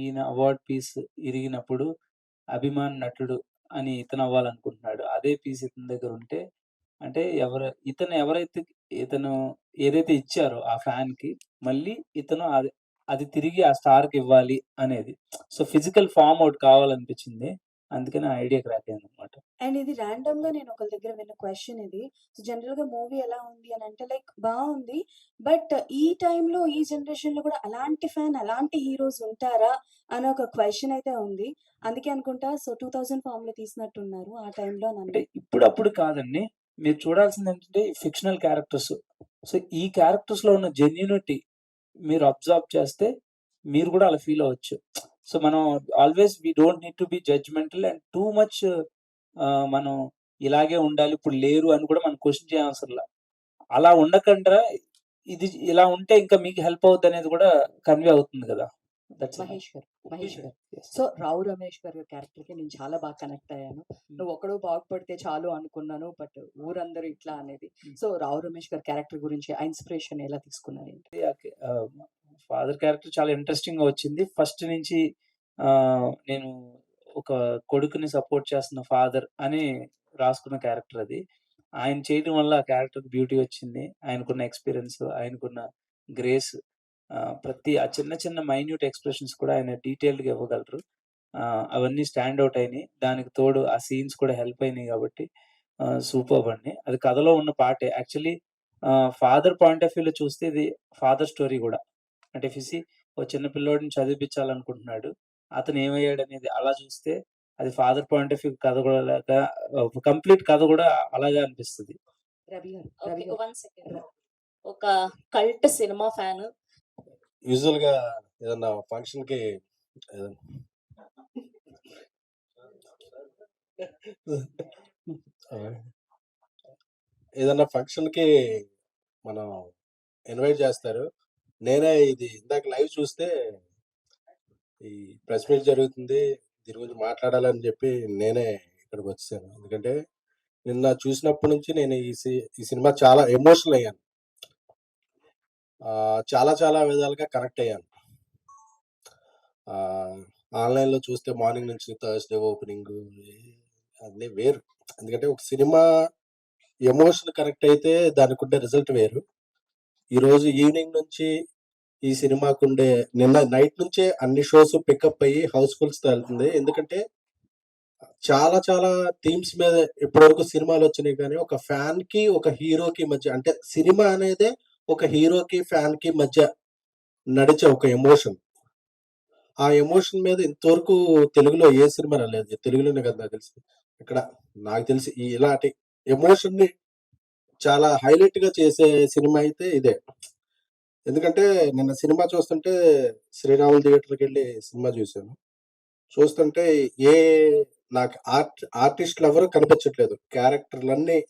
ఈయన అవార్డ్ పీస్ ఇరిగినప్పుడు అభిమాన్ నటుడు అని ఇతను అవ్వాలనుకుంటున్నాడు. అదే పీస్ ఇతని దగ్గర ఉంటే అంటే ఇతను ఏదైతే ఇచ్చారో ఆ ఫ్యాన్‌కి మళ్ళీ ఇతను అది తిరిగి ఆ స్టార్‌కి ఇవ్వాలి అనేది. సో, ఫిజికల్ ఫార్మ్ ఒకటి కావాలనిపించింది. అందుకని ఆ ఐడియా క్రాక్ అయిందనమాట. అండ్ ఇది ర్యాండమ్‌గా నేను ఒకళ్ళ దగ్గర విన్న క్వెషన్ ఇది. సో, జనరల్‌గా మూవీ ఎలా ఉంది అని అంటే లైక్ బావుంది. బట్ ఈ టైంలో ఈ జనరేషన్‌లో కూడా అలాంటి ఫ్యాన్, అలాంటి హీరోస్ ఉంటారా? అని ఒక క్వెషన్ అయితే ఉంది. అందుకే అనుకుంటా సో 2000 ఫార్మ్‌లో తీసినట్టున్నారు ఆ టైంలో అంటే నన్ను. ఇప్పుడప్పుడు కాదండి. మీరు చూడాల్సిందేంటంటే ఫిక్షనల్ క్యారెక్టర్స్. సో, ఈ క్యారెక్టర్స్‌లో ఉన్న జెన్యూనిటీ మీరు అబ్జర్వ్ చేస్తే మీరు కూడా అలా ఫీల్ అవ్వచ్చు. సో, మనం always we don't need to be judgemental and too much మనం ఇలాగే ఉండాలి, ఇప్పుడు లేరు అని కూడా మనం క్వెషన్ చేయనవసరంలా. అలా ఉండకుండా ఇది ఇలా ఉంటే ఇంకా మీకు హెల్ప్ అవుద్దనేది కూడా కన్వే అవుతుంది కదా! That's it. మహేష్ గారు. సో, రావు రమేష్ గారి క్యారెక్టర్‌కి నేను చాలా బాగా కనెక్ట్ అయ్యాను. నువ్వొక్కడు బాగుపడితే చాలు అనుకున్నాను. బట్ ఊరందరూ ఇట్లా అనేది. సో, రావు రమేష్ గారి క్యారెక్టర్ గురించి ఆ ఇన్‌స్పిరేషన్ ఎలా తీసుకున్నారేంటి? ఫాదర్ క్యారెక్టర్ చాలా ఇంట్రెస్టింగ్‌గా వచ్చింది. ఫస్ట్ నుంచి నేను ఒక కొడుకుని సపోర్ట్ చేస్తున్న ఫాదర్ అని రాసుకున్న క్యారెక్టర్ అది. ఆయన చేయడం వల్ల ఆ క్యారెక్టర్‌కి బ్యూటీ వచ్చింది. ఆయనకున్న ఎక్స్‌పీరియన్స్, ఆయనకున్న గ్రేస్ ప్రతి ఆ చిన్న చిన్న మైన్యూట్ ఎక్స్‌ప్రెషన్స్ కూడా ఆయన డీటెయిల్డ్‌గా ఇవ్వగలరు. అవన్నీ స్టాండ్ ఔట్ అయినాయి. దానికి తోడు ఆ సీన్స్ కూడా హెల్ప్ అయినాయి కాబట్టి సూపర్బ్ అండి. అది కథలో ఉన్న పార్టే. యాక్చువల్లీ ఫాదర్ పాయింట్ ఆఫ్ వ్యూలో చూస్తే ఇది ఫాదర్ స్టోరీ గూడా. అంటే ఓ చిన్న పిల్లోడిని చదివిపించాలనుకుంటున్నాడు. అతను ఏమయ్యాడనేది అలా చూస్తే అది ఫాదర్ పాయింట్ ఆఫ్ వ్యూ కథ కూడా కంప్లీట్ కథ కూడా అలాగే అనిపిస్తది. రవి గారు. ఓకే. 1 సెకండ్. ఒక కల్ట్ సినిమా ఫ్యాన్ యూజువల్‌గా ఏదన్నా ఫంక్షన్‌కి ఏదన్నా ఫంక్షన్‌కి మనం ఇన్వైట్ చేస్తారు. నేనే ఇది ఇందాక లైవ్ చూస్తే ఈ ప్రెస్ మీట్ జరుగుతుంది. దీని గురించి మాట్లాడాలని చెప్పి నేనే ఇక్కడికొచ్చేసాను. ఎందుకంటే నిన్న చూసినప్పటి నుంచి నేను ఈ సినిమా చాలా ఎమోషనల్ అయ్యాను. చాలా చాలా విధాలుగా కనెక్ట్ అయ్యాను. ఆన్‌లైన్‌లో చూస్తే మార్నింగ్ నుంచి థర్స్‌డే ఓపెనింగు అన్నీ వేరు. ఎందుకంటే ఒక సినిమా ఎమోషన్ కనెక్ట్ అయితే దానికుండే రిజల్ట్ వేరు. ఈరోజు ఈవినింగ్ నుంచి ఈ సినిమాకుండే నిన్న నైట్ నుంచే అన్ని షోస్ పికప్ అయ్యి హౌస్‌ఫుల్స్‌తో వెళ్తుంది. ఎందుకంటే చాలా చాలా థీమ్స్ మీద ఇప్పటివరకు సినిమాలొచ్చినాయి కానీ ఒక ఫ్యాన్‌కి, ఒక హీరోకి మధ్య అంటే సినిమా అనేదే ఒక హీరోకి, ఫ్యాన్‌కి మధ్య నడిచే ఒక ఎమోషన్. ఆ ఎమోషన్ మీద ఇంతవరకు తెలుగులో ఏ సినిమా రాలేదు. తెలుగులోనే కదా నాకు తెలిసి. నాకు తెలిసి ఇలాంటి ఎమోషన్‌ని చాలా హైలైట్‌గా చేసే సినిమా అయితే ఇదే. ఎందుకంటే నిన్న సినిమా చూస్తుంటే శ్రీరాములు థియేటర్‌కెళ్ళి సినిమా చూసాను. చూస్తుంటే నాకు ఆర్టిస్టులు ఎవరు కనిపించట్లేదు. క్యారెక్టర్‌లన్నీ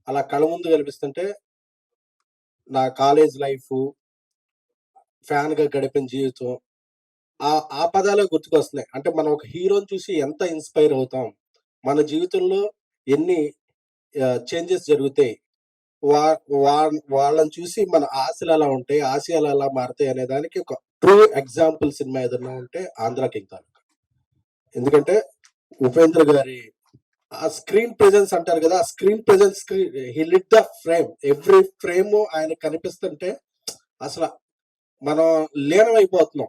అలా కళ్ళ ముందు కనిపిస్తుంటే నా కాలేజ్ లైఫు, ఫ్యాన్‌గా గడిపిన జీవితం ఆ పదాలే గుర్తుకొస్తున్నాయి. అంటే మనం ఒక హీరోని చూసి ఎంత ఇన్‌స్పైర్ అవుతాం. మన జీవితంలో ఎన్ని చేంజెస్ జరుగుతాయి. వా వా వాళ్ళని చూసి మన ఆశలు ఎలా ఉంటాయి, ఆశయాలు ఎలా మారతాయి అనే దానికి ఒక ట్రూ ఎగ్జాంపుల్ సినిమా ఏదన్నా ఉంటే 'ఆంధ్ర కింగ్ తాలూకా'. ఎందుకంటే ఉపేంద్ర గారి ఆ స్క్రీన్ ప్రెజెన్స్ అంటారు కదా! ఆ screen presence he lit the frame. Every frame ఆయన కనిపిస్తుంటే అసల మనం లీనమైపోతున్నాం.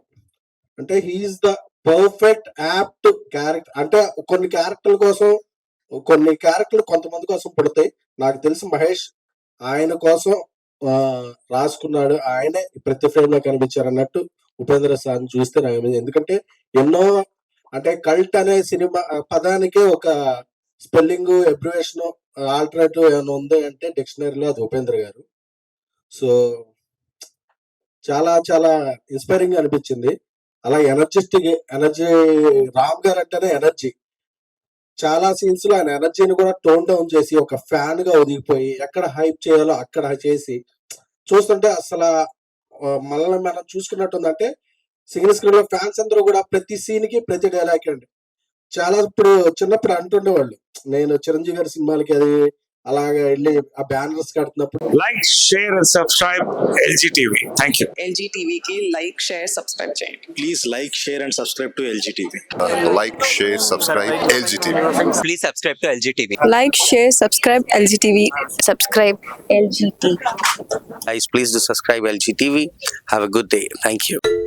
అంటే he is the perfect apt character. అంటే కొన్ని క్యారెక్టర్లు కొంతమంది కోసం పుడతాయి. నాకు తెలిసి మహేష్ ఆయన కోసం రాసుకున్నాడు. ఆయనే ప్రతి ఫ్రేమ్‌లో కనిపించారన్నట్టు ఉపేంద్ర సార్‌ని చూస్తే ఎందుకంటే ఎన్నో అంటే కల్ట్ అనే సినిమా పదానికే ఒక స్పెల్లింగు, అబ్రివియేషను, ఆల్టర్‌నేటివ్ ఏమైనా ఉంది అంటే డిక్షనరీలో అది ఉపేంద్ర గారు. సో, చాలా చాలా ఇన్‌స్పైరింగ్‌గా అనిపించింది. అలా ఎనర్జీ రామ్ గారు అంటేనే ఎనర్జీ. చాలా సీన్స్‌లో ఆయన ఎనర్జీని కూడా టోన్ డౌన్ చేసి ఒక ఫ్యాన్‌గా ఒదిగిపోయి ఎక్కడ హైప్ చేయాలో అక్కడ చేసి చూస్తుంటే అసల మనల్ని మనం చూసుకున్నట్టుందంటే సింగిల్ స్క్రీన్‌లో ఫ్యాన్స్ అందరూ కూడా ప్రతి సీన్‌కి, ప్రతి డైలాగ్‌కి అండి. చాలా ఇప్పుడు చిన్నప్పుడు అంటుండేవాళ్ళు. నేను చిరంజీవి గారి సినిమాలకి అది అలాగా వెళ్ళి ఆ బ్యానర్స్ కడుతున్నప్పుడు like share and subscribe LG TV. Thank you. LG టీవీకి లైక్ షేర్ సబ్స్క్రైబ్ చేయండి. Please like, share and subscribe to LG TV. Like, share, subscribe LG TV. Please subscribe to LG TV. Like, share, subscribe LG TV. Subscribe LG TV. Guys, please do subscribe LG TV. Have a good day. Thank you.